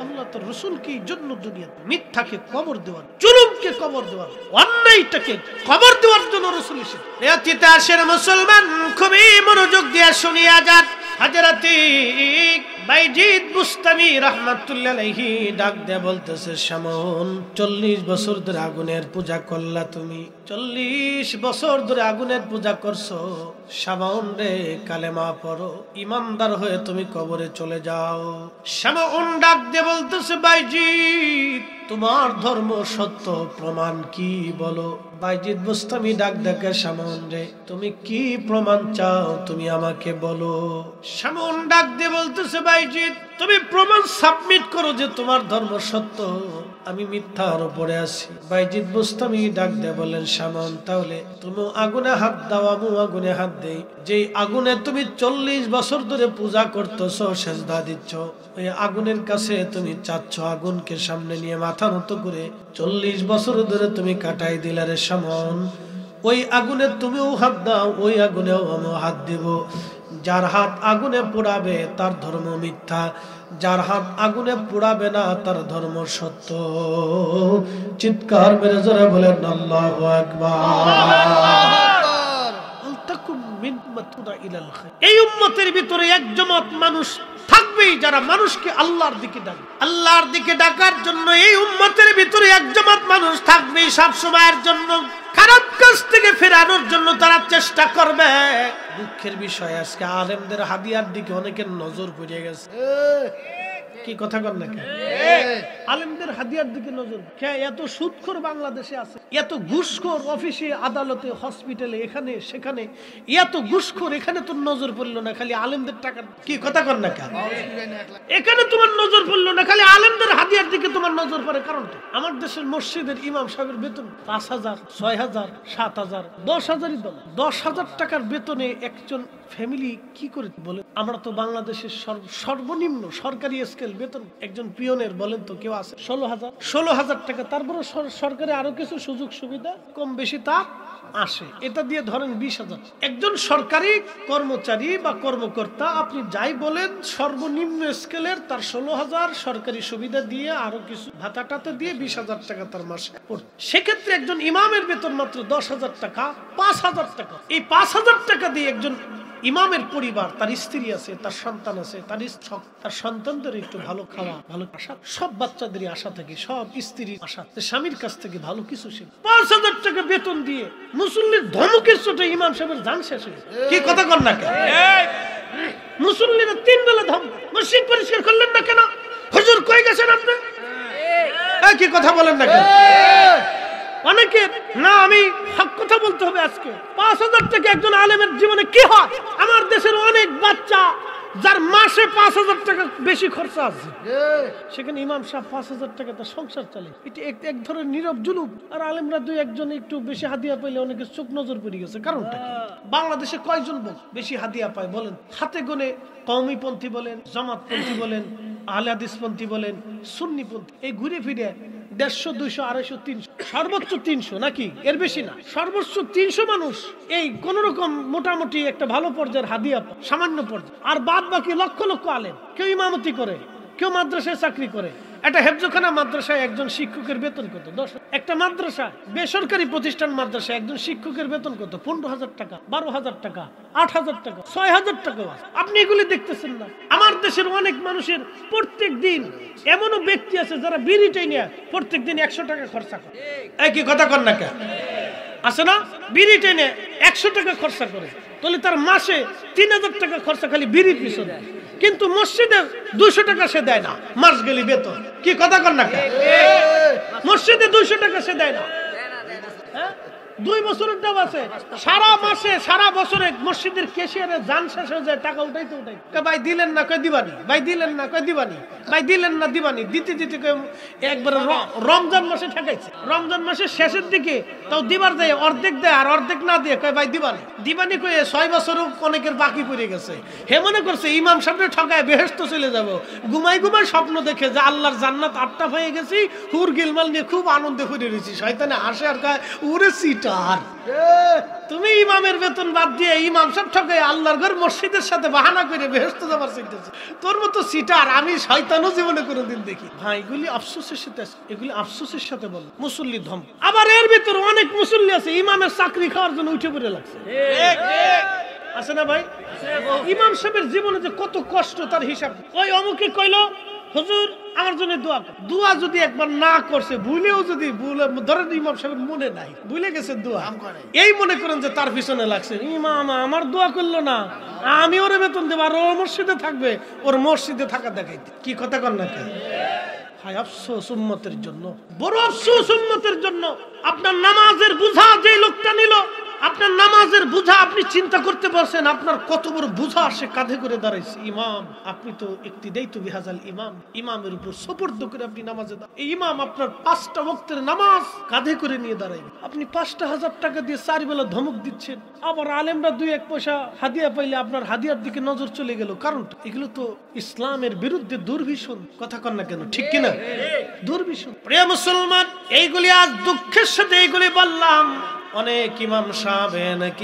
আল্লাহ তো রাসূলকে এই জন্য দুনিয়াতে মিথ্যাকে কবর দেওয়ার, জুলুমকে কবর দেওয়ার, অন্যায়টাকে কবর দেওয়ার জন্য রাসূল এসেছেন। ইতিহাসের মুসলমান খুবই মনোযোগ দিয়ে শুনিয়া যান। হযরত বাইজিদ বুস্তামি রাহমাতুল্লাহ আলাইহি ডাক দিয়ে বলতেছে, শামউন 40 বছর ধরে আগুনের পূজা করলা তুমি, 40 বছর ধরে আগুনের পূজা করছো। শামউন রে, কালেমা পড়ো, ইমানদার হয়ে তুমি কবরে চলে যাও। শামউন ডাক দিয়ে বলতেছে, বাইজিদ তোমার ধর্ম সত্য, প্রমাণ কি বলো? বাইজিদ বুস্তামি ডাক দেখে, শামউন রে তুমি কি প্রমাণ চাও তুমি আমাকে বলো। শামউন ডাক দিয়ে বলতেছে, বাইজিদ তুমি প্রমাণ সাবমিট করো যে তোমার ধর্ম সত্য, আমি মিথ্যার উপরে আছি। বাইজিদ বুস্তামি ডাক দিয়ে বলেন, শামন তাহলে তুমি আগুনে হাত দাও, আমি আগুনে হাত দেই। যে আগুনে তুমি 40 বছর ধরে পূজা করতেছো, সেজদা দিচ্ছ, ওই আগুনের কাছে তুমি চাচ্ছ আগুনকে সামনে নিয়ে মাথা নত করে 40 বছর ধরে তুমি কাটাই দিলে রে শামন। ওই আগুনে তুমিও হাত দাও, ওই আগুনেও আমিও হাত দিব। যার হাত আগুনে পোড়াবে তার ধর্ম মিথ্যা, যার হাত আগুনে পোড়াবে না তার ধর্ম সত্য। চিৎকার মেরে জোরে বলেন আল্লাহু আকবার। এই উম্মতের ভিতরে একজমাত মানুষ থাকবেই যারা মানুষকে আল্লাহর দিকে ডাকে। আল্লাহর দিকে ডাকার জন্য এই উম্মতের ভিতরে একজমাত মানুষ থাকবেই সব সময়ের জন্য খারাপ কাজ থেকে ফেরানোর জন্য তারা চেষ্টা করবে। দুঃখের বিষয় আজকে আলেমদের হাদিয়ার দিকে অনেকের নজর পড়ে গেছে। কি কথা কর না, আলেমদের হাদিয়ার দিকে নজর। এত সুদখোর বাংলাদেশে আছে, এত ঘুষখোর অফিসে আদালতে হসপিটালে এখানে সেখানে, এত ঘুষখোর, এখানে তোর নজর পড়লো না খালি আলেমদের টাকা। কি কথা কর না, এখানে তোমার নজর পড়লো না খালি আলেমদের হাদিয়ার দিকে তোমার নজর পড়ে। কারণটা আমার দেশের মসজিদের ইমাম সাহেবের বেতন 5,000, 6,000, 7,000, 10,000ই বলে। 10,000 টাকার বেতনে একজন ফ্যামিলি কি করে বলে? আমরা তো বাংলাদেশের সর্বনিম্ন সরকারি স্কেল বেতন একজন পিয়নের বলেন তো কেউ আছে 16,000 টাকা। তারপরে সরকারে আরো কিছু সুযোগ সুবিধা কম বেশি তা আসে, এটা দিয়ে ধরেন 20,000। একজন সরকারি কর্মচারী বা কর্মকর্তা আপনি যাই বলেন সর্বনিম্ন স্কেলের তার 16,000, সরকারি সুবিধা দিয়ে আরো কিছু ভাতাটাতে দিয়ে 20,000 টাকা তার মাসে। সেক্ষেত্রে একজন ইমামের বেতন মাত্র 10,000 টাকা, 5,000 টাকা। এই 5,000 টাকা দিয়ে একজন ইমামের পরিবার, তার স্ত্রী আছে, তার সন্তান আছে, তার সন্তানদের একটু ভালো খাওয়া, ভালো আশা, সব বাচ্চাদেরই আশা থাকে, সব স্ত্রীর আশা, স্বামীর কাছ থেকে ভালো কিছু শিখে 5,000 টাকা বেতন দিয়ে মুসল্লির ধমকের চোটে ইমাম সাহেবের জান শেষ হয়ে। কি কথা কর না কেন? মুসল্লিরা 3 বেলা ধম, মসজিদ পরিষ্কার করলেন না কেন? হুজুর কই গেছেন আপনি? কি কথা বলেন না কেন? অনেকে না, আমি হক কথা বলতে হবে আজকে। 5,000 টাকা একজন আলেমের জীবনে কি হয়? আমার দেশের অনেক বাচ্চা যার মাসে 5,000 টাকা বেশি খরচা আছে, সেখানে ইমাম সাহেব 5,000 টাকা তার সংসার চলে। এটা এক ধরনের নীরব জুলুম। আর আলেমরা 2-1 একটু বেশি হাদিয়া পাইলে অনেকে চোখ নজর পড়ে গেছে। কারণটা কি? বাংলাদেশে কয়জন বেশি হাদিয়া পায় বলেন? হাতে গোনে কওমিপন্থী বলেন, জামাতপন্থী বলেন, আহলে হাদিসপন্থী বলেন, সুন্নিপন্থী, এই ঘুরে ফিরে 150, 200, 250, 300, সর্বোচ্চ 300, নাকি এর বেশি না, সর্বোচ্চ 300 মানুষ এই কোন রকম মোটামুটি একটা ভালো পর্যায়ের হাদিয়া, সামান্য পর্যায়ে। আর বাদ বাকি লক্ষ লক্ষ আলেম, কেউ ইমামতি করে, কেউ মাদ্রাসায় চাকরি করে। একটা হেফজখানা মাদ্রাসায় একজন শিক্ষকের বেতন কত? 10। একটা মাদ্রাসা, বেসরকারি প্রতিষ্ঠান মাদ্রাসায় একজন শিক্ষকের বেতন কত? 15,000 টাকা, 12,000 টাকা, 8,000 টাকা, 6,000 টাকা। আপনি এগুলি দেখতেছেন না? আমার দেশের অনেক মানুষের প্রত্যেক দিন এমনও ব্যক্তি আছে যারা বিড়ি টেনে প্রত্যেক দিন 100 টাকা খরচা করে। কি কথা কর না কেন? আছে না? বিড়ি টেনে 100 টাকা খরচা করে, তাহলে তার মাসে 3,000 টাকা খরচা খালি বিড়ির পিছনে। কিন্তু মসজিদে 200 টাকা সে দেয় না মাস গেলি বেতন। কি কথা কর না কেন? মসজিদে 200 টাকা সে দেয় না। 2 বছরের দাম আছে, সারা মাসে সারা বছরে মসজিদের ক্যাশিয়ারে জান শেষ হয়ে যায়, টাকা উঠাইতে ভাই দিলেন না, কই দিবানি, ভাই দিলেন না, কই দিবানি, ভাই দিলেন না, দিবানি, দিতে দিতে একবার রমজান মাসে ঠেকাইছে। রমজান মাসের শেষের দিকে তাও দিবার দেয়, অর্ধেক দেয়, আর অর্ধেক না দিয়ে কয় ভাই দিবানি, দিবানি কয়ে 6 বছরও অনেকের বাকি পড়ে গেছে। হে মনে করছে ইমাম সাহেব ঠকায় বেহেশত চলে যাব, ঘুমাই ঘুমাই স্বপ্ন দেখে যে আল্লাহর জান্নাত 8টা হয়ে গেছি, হুর গিলমাল নিয়ে খুব আনন্দে ফুটে রয়েছি। শয়তানে হাসে আর কয় উরে সিটার, তুমি ইমামের বেতন বাদ দিয়ে ইমাম সাহেব ঠকায় আল্লাহর ঘর মসজিদের সাথে বাহানা করে বেহেশত যাবার চিন্তাছে। তোর মতো সিটার আমি শয়তানও জীবনে কোনোদিন দেখি। ভাই এগুলি আফসোসের সাথে, এগুলি আফসোসের সাথে বল মুসল্লি ধম। আবার এর ভিতর অনেক মুসল্লি আছে ইমামের চাকরি খাওয়ার জন্য উঠে পড়ে লাগছে। আছে না ভাই? ইমাম সাহেবের জীবনে যে কত কষ্ট তার হিসাব। ওই অমুকে কইলো হুজুর আমার জন্য দোয়া কর। দোয়া যদি একবার না করছে, ভুলেও যদি ধরেন ইমাম সাহেবের মনে নাই, ভুলে গেছে দোয়া, এই মনে করেন যে তার পিছনে লাগছে, ইমাম আমার দোয়া করলো না, আমি ওরে বেতন দেবো, আর ওর মসজিদে থাকবে, ওর মসজিদে থাকা দেখাইতে। কি কথা কর না কেন? হায় আফসোস উম্মতের জন্য, বড় আফসোস উম্মতের জন্য। আপনার নামাজের বুঝা যে লোকটা নিল, আপনার নামাজের বোঝা আপনি চিন্তা করতে পারছেন, আপনার কত বড় বোঝা সে কাঁধে করে দাঁড়াইছে। ইমাম, আপনি তো ইক্তিদাইতু বিহাজাল ইমাম, ইমামের উপর সুপর্দ করে আপনি নামাজে দাঁড়ান। এই ইমাম আপনার 5টা ওয়াক্তের নামাজ কাঁধে করে নিয়ে দাঁড়াইবে। আপনি 5,000 টাকা দিয়ে 4 বেলা ধমক দিচ্ছেন, আবার আলেমরা 2-1 পয়সা হাদিয়া পাইলে আপনার হাদিয়ার দিকে নজর চলে গেল। কারণ এগুলো তো ইসলামের বিরুদ্ধে দুর্ভিষণ। কথা কন না কেন, ঠিক কিনা? দুর্ভিষণ। প্রিয় মুসলমান, এইগুলি আজ দুঃখের সাথে এইগুলি বললাম। অনেক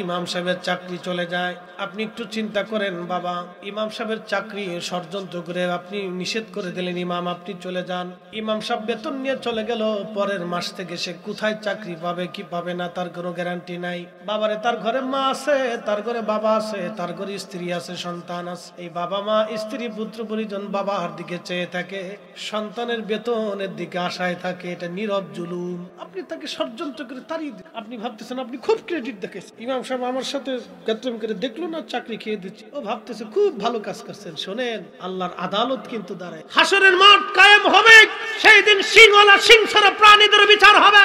ইমাম সাহেবের চাকরি চলে যায়। আপনি একটু চিন্তা করেন বাবা, ইমাম সাহেবের চাকরি ষড়যন্ত্র করে আপনি নিষেধ করে দিলেন, ইমাম আপনি চলে যান। ইমাম সাহেব বেতন নিয়ে চলে গেল, পরের মাস থেকে সে কোথায় চাকরি পাবে কি পাবে না তার কোনো গ্যারান্টি নাই। বাবারে, তার ঘরে মা আছে, তার ঘরে বাবা আছে, তার ঘরে স্ত্রী আছে, সন্তান আছে। এই বাবা মা স্ত্রী পুত্র পরিজন বাবার দিকে চেয়ে থাকে, সন্তানের বেতনের দিকে আশায় থাকে। এটা নীরব জুলুম। আপনি তাকে ষড়যন্ত্র করে তাড়িয়ে দিন। আপনি ভাবতেছেন আপনি খুব ক্রেডিট দেখেছেন, ইমাম সাহেব আমার সাথে গাত্রম করে দেখলো না, চাকরি খেয়ে দিচ্ছে। ও ভাবতেছে খুব ভালো কাজ করছেন। শোনেন, আল্লাহর আদালত কিন্তু দাঁড়ায়, হাসরের মাঠ কায়েম হবে। সেই দিন সিংহলা সিংহরা প্রাণীদের বিচার হবে।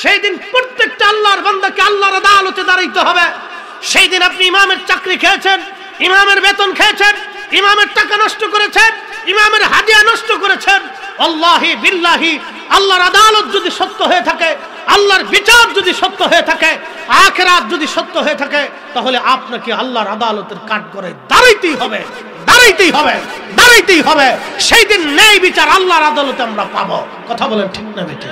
সেই দিন প্রত্যেকটা আল্লাহর বান্দাকে আল্লাহর আদালতে দাঁড়াইতে হবে। সেই দিন আপনি ইমামের চাকরি খেয়েছেন, ইমামের বেতন খেয়েছেন, ইমামের টাকা নষ্ট করেছেন, ইমামের হাদিয়া নষ্ট করেছেন। আল্লাহি বিল্লাহি, আল্লাহর আদালত যদি সত্য হয়ে থাকে, আল্লাহর বিচার যদি সত্য হয়ে থাকে, আখিরাত যদি সত্য হয়ে থাকে, তাহলে আপনাকে আল্লাহর আদালতের কাঠগড়ায় দাঁড়াইতেই হবে, দাঁড়াইতেই হবে, দাঁড়াইতেই হবে। সেই দিন ন্যায় বিচার আল্লাহর আদালতে আমরা পাবো। কথা বলেন ঠিক না বেঠি?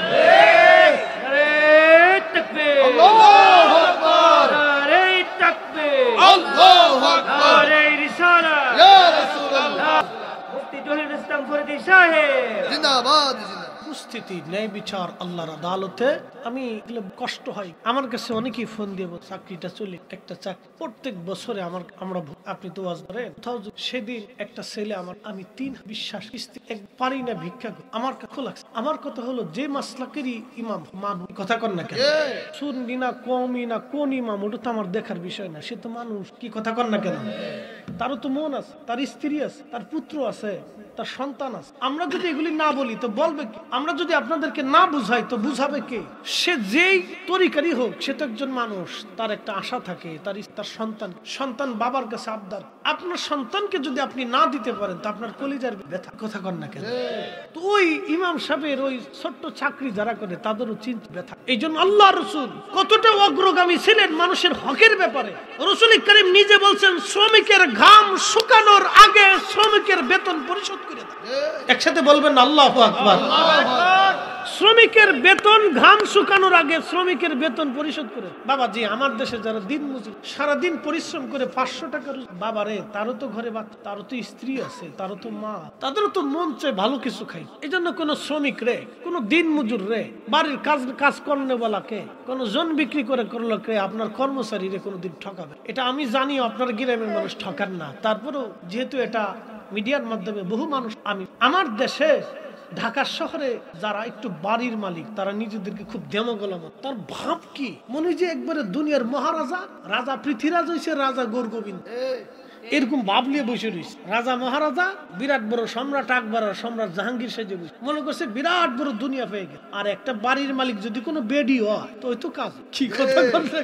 আল্লাহু আকবার, নারে তাকবীর, আল্লাহু আকবার, নারে রিসালাত, ইয়া রাসূলুল্লাহ। মুফতি জহিরুল ইসলাম ফরিদী সাহেব জিন্দাবাদ। উপস্থিতি ন্যায় বিচার আল্লাহর আদালতে। আমি কষ্ট হয়, আমার কাছে অনেকেই ফোন দিয়ে চাকরিটা চলে, একটা চাকরি প্রত্যেক বছরে আমরা আপনি তো ওয়াজ করেন কোথাও, সেদিন একটা ছেলে আমি 3 বিশ্বাস পারি না ভিক্ষা করে, আমার কাছে লাগছে। আমার কথা হলো, যে মাসলাকেরই ইমাম মানুষ, কথা কন না কেন, শুনবি না কমই না কোন ইমাম, ওটা তো আমার দেখার বিষয় না, সে তো মানুষ। কি কথা কন না কেন? তারও তো মন আছে, তার স্ত্রী আছে, তার পুত্র আছে, তার সন্তান আছে। আমরা যদি এগুলি না বলি তো বলবে কি? আমরা যদি আপনাদেরকে না বুঝাই তো বুঝাবে কে? সে যেই তরিকারই হোক, সে তো একজন মানুষ, তার একটা আশা থাকে, তার সন্তান বাবার কাছে আবদার। আপনার সন্তানকে যদি আপনি না দিতে পারেন তো আপনার কলিজার ব্যথা। কথা কন না কেন? তো ওই ইমাম সাহেবের ওই ছোট্ট চাকরি যারা করে তাদেরও চিন্তা ব্যথা। এই জন্য আল্লাহ রসুল কতটা অগ্রগামী ছিলেন মানুষের হকের ব্যাপারে। রসুল করিম নিজে বলছেন, শ্রমিকের ঘাম শুকানোর আগে শ্রমিকের বেতন পরিশোধ করে দেন। একসাথে বলবেন আল্লাহু আকবার। শ্রমিকের বেতন ঘাম শুকানোর আগে শ্রমিকের বেতন পরিশোধ করে। বাবাজি, আমার দেশে যারা দিন মজুর সারাদিন পরিশ্রম করে 500 টাকা, বাবারে, তারও তো ঘরে বাচ্চা, তারও তো স্ত্রী আছে, তারও তো মা, তাদেরও তো মন চায় ভালো কিছু খাই। এই জন্য কোন শ্রমিক রে, কোন দিন মজুর রে, বাড়ির কাজ করনেওয়ালাকে, কোন জন বিক্রি করে করলোকে আপনার কর্মচারী রে কোনোদিন ঠকাবে। এটা আমি জানি আপনার গ্রামের মানুষ ঠকান না, তারপরেও যেহেতু এটা মিডিয়ার মাধ্যমে বহু মানুষ, আমার দেশে ঢাকা শহরে যারা একটু বাড়ির মালিক, তারা নিজেদেরকে খুব দেমগলাম। তার ভাব কি মনে, যে একবারে দুনিয়ার মহারাজা, রাজা পৃথ্বীরাজ হয়েছে, রাজা গৌরগোবিন্দ, এরকম ভাবলিয়ে বসে রয়েছে। রাজা মহারাজা, বিরাট বড় সম্রাট আকবর আর সম্রাট জাহাঙ্গীর সেজে বসে, মনে করছে বিরাট বড় দুনিয়া পেয়ে গেল। আর একটা বাড়ির মালিক যদি কোনো বেডি হয় তো ওই তো কাজ। কি কথা বলতে,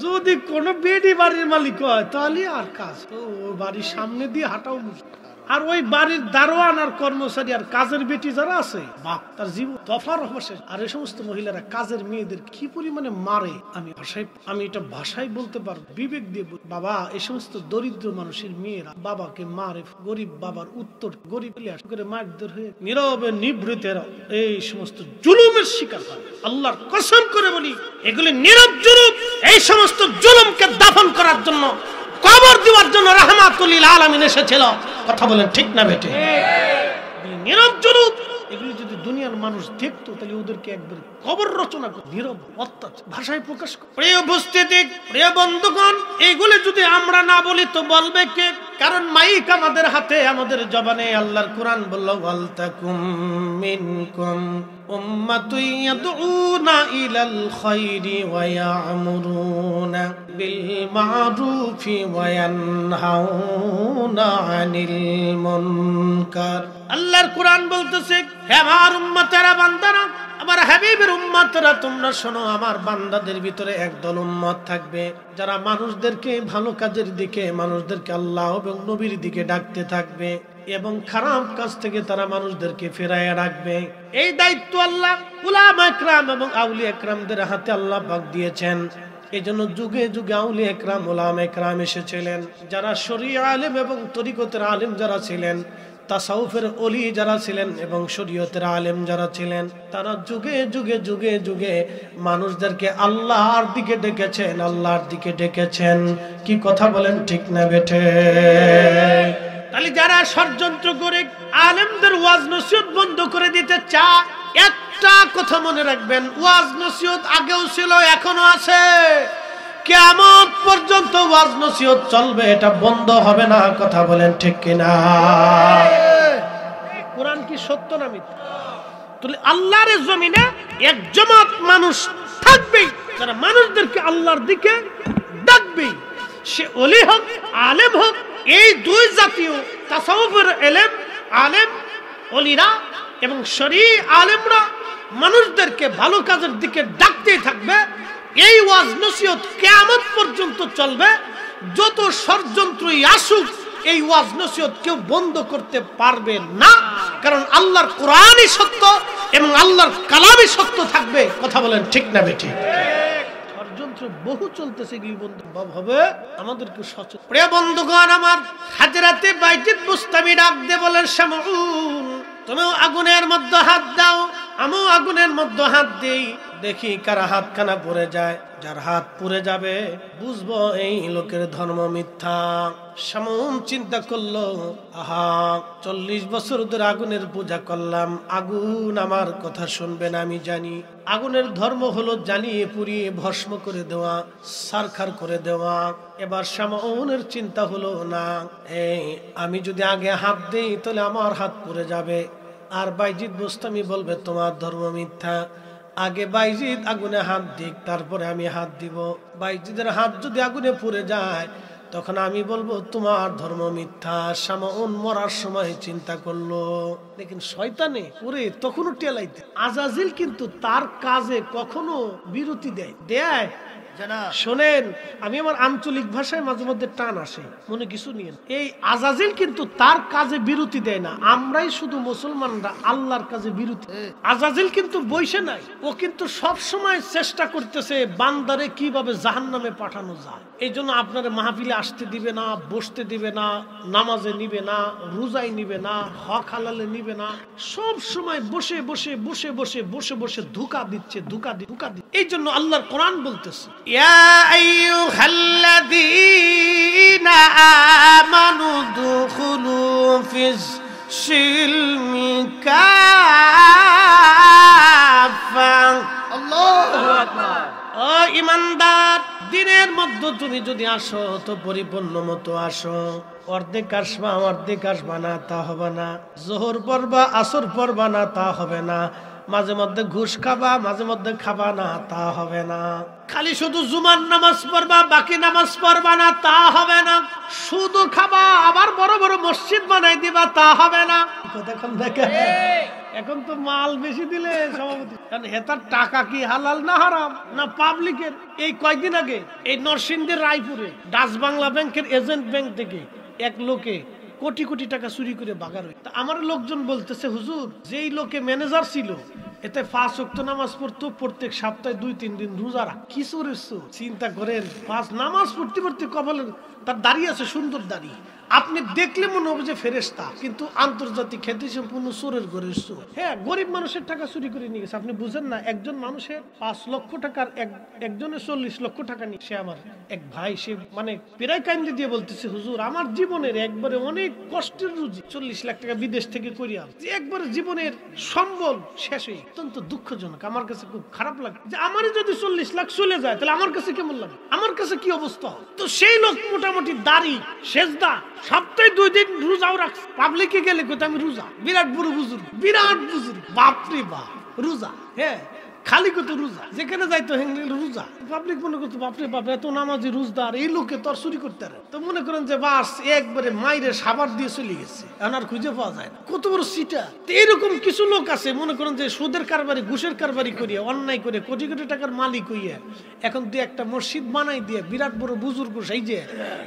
যদি কোনো বেডি বাড়ির মালিক হয় তাহলে আর কাজ, তো বাড়ির সামনে দিয়ে হাঁটাও মুশকিল। আর ওই বাড়ির দারোয়ান আর কর্মচারী আর কাজের বেটি যারা আছে, বাপ তার জীবন দফার অবশেষ। আর এই সমস্ত মহিলারা কাজের মেয়েদের কি পরিমাণে মারে, আমি এটা ভাষায় বলতে পারবো, বিবেক দিয়ে বাবা, এই সমস্ত দরিদ্র মানুষের মেয়েরা বাবাকে মারে, গরিব বাবার উত্তর, গরিব করে মারধর হয়ে নীরবে নিভৃতেরা এই সমস্ত জুলুমের শিকার হয়। আল্লাহর কসম করে বলি, এগুলি নীরব জুলুম। এই সমস্ত জুলুমকে দাফন করার জন্য, কবর দেওয়ার জন্য রাহমাতুল লিল আলামিন এসেছিল। কথা বলেন ঠিক না বেটে? নীরব জুলুম, এগুলি যদি দুনিয়ার মানুষ দেখতো তাহলে ওদেরকে একবার কবর রচনা করে নীরব অত্যাচার ভাষায় প্রকাশ করে। প্রিয় উপস্থিতি, প্রিয় বন্ধুগণ, এইগুলি যদি আমরা না বলি তো বলবে কে? কারণ মাইক আমাদের হাতে, আমাদের জবানে। আল্লাহর কোরআন বলল, ওয়াল তাকুম মিনকুম উম্মাতুন ইয়াদউনা ইলাল খায়রি ওয়া ইয়া'মুরুনা বিল মা'রুফি ওয়া ইয়ানহাউনা আনিল মুনকার। আল্লাহর কোরআন বলতেছে, হে আমার উম্মতেরা বান্দারা, আমার হাবিবের উম্মতরা, তোমরা শোনো, আমার বান্দাদের ভিতরে একদল উম্মত থাকবে যারা মানুষদেরকে ভালো কাজের দিকে, মানুষদেরকে আল্লাহ এবং নবীর দিকে ডাকতে থাকবে এবং খারাপ কাজ থেকে তারা মানুষদেরকে ফেরায় রাখবে। এই দায়িত্ব আল্লাহ উলামা ইকরাম এবং আউলিয়া ইকরামদের হাতে আল্লাহ পাক দিয়েছেন। এই জন্য যুগে যুগে আউলিয়া ইকরাম, উলামা ইকরাম এসেছিলেন, যারা শরীয়ত আলেম এবং তরিকতের আলেম যারা ছিলেন, তাসাউফের ওলি যারা ছিলেন এবং শরীয়তের আলেম যারা ছিলেন, তারা যুগে যুগে যুগে যুগে মানুষদেরকে আল্লাহর দিকে ডেকেছেন, আল্লাহর দিকে ডেকেছেন। কি কথা বলেন, ঠিক না বেঠে? তাহলে যারা ষড়যন্ত্র করে আলেমদের ওয়াজ নসিহত বন্ধ করে দিতে চায়, একটা কথা মনে রাখবেন, ওয়াজ নসিহত আগেও ছিল, এখনো আছে, কিয়ামত পর্যন্ত ওয়াজ নসিহত চলবে, এটা বন্ধ হবে না। কথা বলেন ঠিক কিনা? কোরআন কি সত্য না মিথ্যা? তাহলে আল্লাহর জমিনে এক জামাত মানুষ থাকবে যারা মানুষদেরকে আল্লাহর দিকে ডাকবে, সে ওলি হোক আলেম হোক। এই দুই জাতীয় তাসাউফের আলেম ওলিরা এবং শরীয়ী আলেমরা মানুষদেরকে ভালো কাজের দিকে ডাকতেই থাকবে। এই ওয়াজ নসিহত কিয়ামত পর্যন্ত চলবে। যত ষড়যন্ত্রই আসুক, এই ওয়াজ নসিহত কেউ বন্ধ করতে পারবে না, কারণ আল্লাহর কোরআনই সত্য এবং আল্লাহর কালামই সত্য থাকবে। কথা বলেন ঠিক না বেঠি? ষড়যন্ত্র বহু চলতেছে, এগুলি বন্ধ হবে, আমাদেরকে সচেতন। প্রিয় বন্ধুগণ আমার, হাজরাতে বাইজিদ বুস্তামি ডাক দিয়ে বলেন, শামউন, তুমিও আগুনের মধ্যে হাত দাও, আমিও আগুনের মধ্যে হাত দেই, দেখি কারা হাত খানা পড়ে যায়। যার হাত পুড়ে যাবে বুঝবো এই লোকের ধর্ম মিথ্যা। শামউন চিন্তা করলো, আহা, 40 বছর ধরে আগুনের পূজা করলাম, আগুন আমার কথা শুনবে না, আমি জানি। আগুনের ধর্ম হলো জ্বালিয়ে পুড়িয়ে ভস্ম করে দেওয়া, সারখার করে দেওয়া। এবার শামউনের চিন্তা হলো, না, এই আমি যদি আগে হাত দেই তাহলে আমার হাত পুড়ে যাবে, আর বাইজিদ বুস্তামি বলবে তোমার ধর্ম মিথ্যা। আগে বাইজিদ আগুনে হাত দিক, তারপরে আমি হাত দিব। বাইজিদের হাত যদি আগুনে পুড়ে যায়, তখন আমি বলবো তোমার ধর্ম মিথ্যা। শামউন মরার সময় চিন্তা করলো, লেকিন শয়তানে ওরে তখনও টেলাইতে। আজাজিল কিন্তু তার কাজে কখনো বিরতি দেয়। শোনেন, আমি আমার আঞ্চলিক ভাষায় মাঝে মধ্যে টান আসে, মনে কিছু নিয়ে। এই আজাজিল কিন্তু তার কাজে বিরতি দেয় না, আমরাই শুধু মুসলমানরা আল্লাহর কাজে বিরতি। আজাজিল কিন্তু বইসে নাই, ও কিন্তু সব সময় চেষ্টা করতেছে বান্দারে কিভাবে জাহান্নামে পাঠানো যায়। এই জন্য আপনার মাহফিলে আসতে দিবে না, বসতে দিবে না, নামাজে নিবে না, রোজায় নিবে না, হক হালালে নিবে না, সব সময় বসে বসে বসে বসে বসে বসে ধোঁকা দিচ্ছে। এই জন্য আল্লাহর কোরআন বলতেছে, ইয়া আইয়ুহাল্লাযীনা আমানু দুখুলু ফিস সিলমি কাফা। আল্লাহু আকবার। ও ঈমানদার, দিনের মধ্যে তুমি যদি আসো তো পরিপূর্ণ মতো আসো। অর্ধেক আসবা না, তা হবে না। জোহর পড়বা, আসর পড়বা না, তা হবে না। মাঝে মধ্যে ঘুষ খাবা, মাঝে মধ্যে খাবা না, তা হবে না। খালি শুধু জুমার নামাজ পড়বা, বাকি নামাজ পড়বা না, তা হবে না। শুধু খাবা, আবার বড় বড় মসজিদ বানাই দিবা, তা হবে না। এখন দেখেন, এখন তো মাল বেশি দিলে সভাপতি, কারণ হেতার টাকা কি হালাল না হারাম না পাবলিকের। এই কয়েকদিন আগে এই নরসিংদীর রায়পুরে ডাচ বাংলা ব্যাংকের এজেন্ট ব্যাংক থেকে এক লোকে কোটি কোটি টাকা চুরি করে বাগার হয়ে। আমার লোকজন বলতেছে, হুজুর, যেই লোকে ম্যানেজার ছিল এতে 5 ওয়াক্ত নামাজ পড়তো, প্রত্যেক সপ্তাহে 2-3 দিন রোজা রাখ। কি চোরেছো? চিন্তা করেন, 5 নামাজ পড়তে পড়তে কপালের তার দাঁড়িয়ে আছে, সুন্দর দাঁড়িয়ে, আপনি দেখলে মনে হবে যে ফেরেশতা, কিন্তু আন্তর্জাতিক খ্যাতি সম্পূর্ণ চোরের ঘরের চোর। হ্যাঁ, গরিব মানুষের টাকা চুরি করে নিয়ে গেছে। আপনি বুঝেন না, একজন মানুষের 5 লক্ষ টাকার একজনের 40 লক্ষ টাকা নিয়ে। সে আমার এক ভাই, সে মানে প্রায় কান্দে দিয়ে বলতেছে, হুজুর, আমার জীবনের একবারে অনেক কষ্টের রুজি 40 লাখ টাকা বিদেশ থেকে করিয়া একবারে জীবনের সম্বল শেষ হয়ে। অত্যন্ত দুঃখজনক, আমার কাছে খুব খারাপ লাগে যে আমারই যদি 40 লাখ চলে যায় তাহলে আমার কাছে কেমন লাগে, আমার কাছে কি অবস্থা। তো সেই লোক মোটামুটি দাড়ি, সেজদা, সপ্তাহে 2 দিন রোজাও রাখছে। পাবলিকে গেলে কোথায় আমি রোজা, বিরাট বড় বুজুর্গ, বাপরে বাপ রোজা। হ্যাঁ, খালি কত রোজা, যেখানে যাইতো রোজা। পাবলিক মনে করতো বাপরে বাপ এত নামাজি রোজদার, এই লোকে তোর চুরি করতে পারে। তো মনে করেন যে বাস একবারে মাইরে সাবার দিয়ে চলে গেছে, এখন আর খুঁজে পাওয়া যায় না। কত বড় সিটা। এরকম কিছু লোক আছে মনে করেন যে সুদের কারবারি ঘুষের কারবারি করিয়া অন্যায় করে কোটি কোটি টাকার মালিক হইয়া এখন দিয়ে একটা মসজিদ বানাই দিয়ে বিরাট বড় বুজুর্গ সেই যে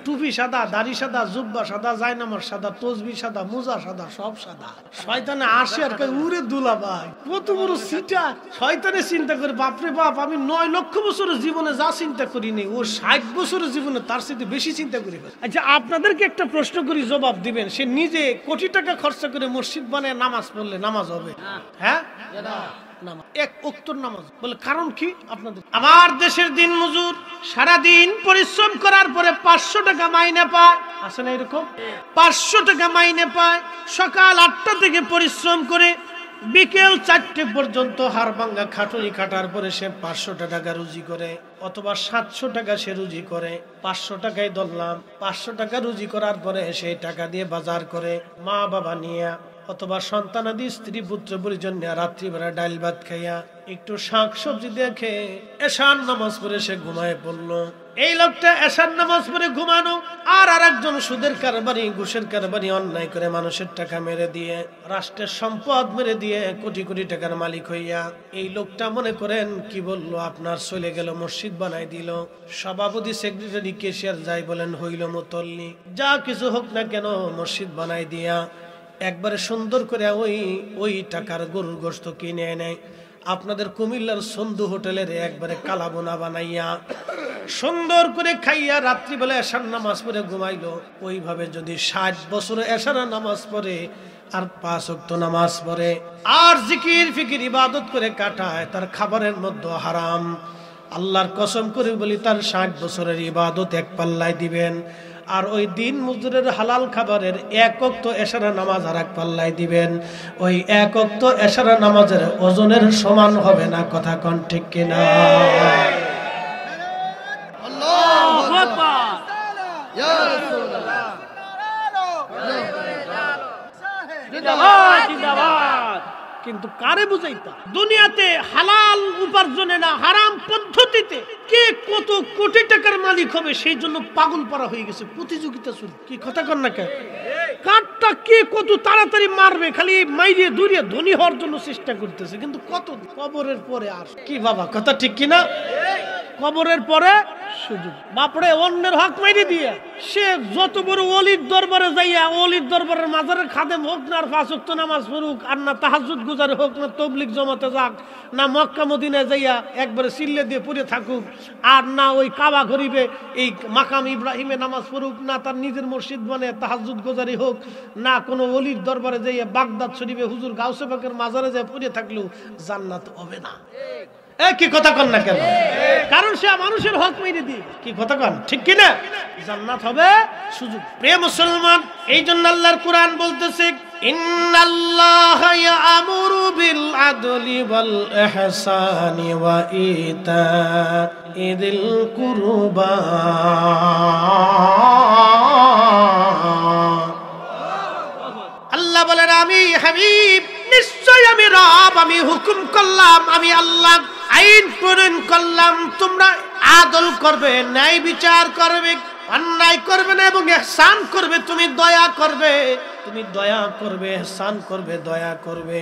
টুপি সাদা, দাড়ি সাদা, জুব্বা সাদা, জায়নামাজ সাদা, তসবি সাদা, মোজা সাদা, সব সাদা। শয়তানে আসে আর কয় উরে দুলা ভাই কত বড় সিটা। শয়তানে চিন্তা করে বাপরে বাপ আমি 9 লক্ষ বছরের জীবনে যা চিন্তা করিনি ও 60 বছরের জীবনে তার সাথে বেশি চিন্তা করি। আচ্ছা আপনাদেরকে একটা প্রশ্ন করি, জবাব দিবেন। সে নিজে কোটি টাকা খরচা করে মসজিদ বানায় নামাজ পড়লে নামাজ হবে? হ্যাঁ, এক ওয়াক্ত নামাজ বলে। কারণ কি? আপনাদের আমার দেশের দিন মজুর সারাদিন পরিশ্রম করার পরে 500 টাকা মাইনে পায়, আছে না এরকম? 500 টাকা মাইনে পায়। সকাল 8টা থেকে পরিশ্রম করে বিকেল 4টে পর্যন্ত হাড় ভাঙ্গা খাটুনি খাটার পরে সে 500 টাকা রুজি করে, অথবা 700 টাকা সে রুজি করে। 500 টাকায় ধরলাম, 500 টাকা রুজি করার পরে সেই টাকা দিয়ে বাজার করে মা বাবা নিয়ে অথবা সন্তানাদি স্ত্রী পুত্র পরিজন নিয়ে রাত্রিবেলা ডাল ভাত খাইয়া একটু শাক সবজি দেখে এশার নামাজ পড়ে সে ঘুমায় পড়লো। এই লোকটা এশার নামাজ পড়ে ঘুমানো, আর আরেকজন সুদের কারবারি, ঘুষের কারবারি, অন্যায় করে মানুষের টাকা মেরে দিয়ে, রাষ্ট্রের সম্পদ মেরে দিয়ে কোটি কোটি টাকার মালিক হইয়া এই লোকটা মনে করেন কি বললো আপনার চলে গেল, মসজিদ বানাই দিল, সভাপতি সেক্রেটারি কেশিয়ার যাই বলেন হইল মুতল্লি, যা কিছু হোক না কেন মসজিদ বানাই দিয়া একবারে সুন্দর করে ওই টাকার গরুর গোশত কিনে নেয়। আপনাদের কুমিল্লার সন্ধু হোটেলের একবারে কালাবোনা বানাইয়া সুন্দর করে খাইয়া রাত্রিবেলা এশার নামাজ পড়ে ঘুমাইলো। ওইভাবে যদি 60 বছর এশার নামাজ পড়ে আর 5 ওয়াক্ত নামাজ পড়ে আর জিকির ফিকির ইবাদত করে কাটায়, তার খাবারের মধ্যে হারাম, আল্লাহর কসম করে বলি তার 60 বছরের ইবাদত এক পাল্লায় দিবেন। আর ওই দিন মজুরের হালাল খাবারের 1 ওয়াক্ত এশার নামাজ আর এক পাল্লায় দিবেন। ওই 1 ওয়াক্ত এশার নামাজের ওজনের সমান হবে না। কথা কোন ঠিক কিনা? আল্লাহু আকবার, ইয়া রাসূলুল্লাহ, জিন্দাবাদ জিন্দাবাদ। কিন্তু কারে বুঝাইতা? দুনিয়াতে হালাল উপার্জনে না হারাম পদ্ধতিতে কে কত কোটি টাকার মালিক হবে সেই জন্য পাগল পারা হয়ে গেছে, প্রতিযোগিতা শুরু। কি কথা কন না? কারটা কে কত তাড়াতাড়ি মারবে, খালি মাইরে দূরে ধনী হওয়ার জন্য চেষ্টা করতেছে। কিন্তু কত কবরের পরে আর কি বাবা, কথা ঠিক কিনা? কবরের পরে সুযোগ বাপরে অন্যের হক মাইরে দিয়ে সে যত বড় ওলির দরবারে যাইয়া ওলির দরবারের মাজারের খাদেম হোক না, আর 5 ওয়াক্ত নামাজ পড়ুক, আর না তাহাজ্জুদ গুজার হোক, না তবলিগ জমাতে যাক, না মক্কা মদিনায় যাইয়া একবারে সিল্লে দিয়ে পড়ে থাকুক, আর না ওই কাবা ঘরিবে এই মাকাম ইব্রাহিমে নামাজ পড়ুক, না তার নিজের মসজিদ মানে তাহাজ্জুদ গুজারি হোক, না কোনো ওলির দরবারে যাইয়া বাগদাদ শরীফে হুজুর গাউসে পাকের মাজারে যায় পড়ে থাকলেও জান্নাত হবে না। কি কথা কন না কেন? কারণ সে মানুষের হক মেরে দিয়ে। কি কথা কন ঠিক কিনা? জান্নাত হবে সুযোগ। প্রিয় মুসলমান, এই জন্য আল্লাহর কোরআন বলতেছে ইন্নাল্লাহা ইয়া'মুরু বিল আদলি ওয়াল ইহসানি ওয়া ইতা'ইল কুরবা। আল্লাহ বলেন আমি হাবিব নিশ্চয় আমি রব, আমি হুকুম করলাম, আমি আল্লাহ আইন প্রণয়ন করলাম, তোমরা আদল করবে, ন্যায় বিচার করবে, অন্যায় করবে না এবং ইহসান করবে। তুমি দয়া করবে, তুমি দয়া করবে, ইহসান করবে, দয়া করবে।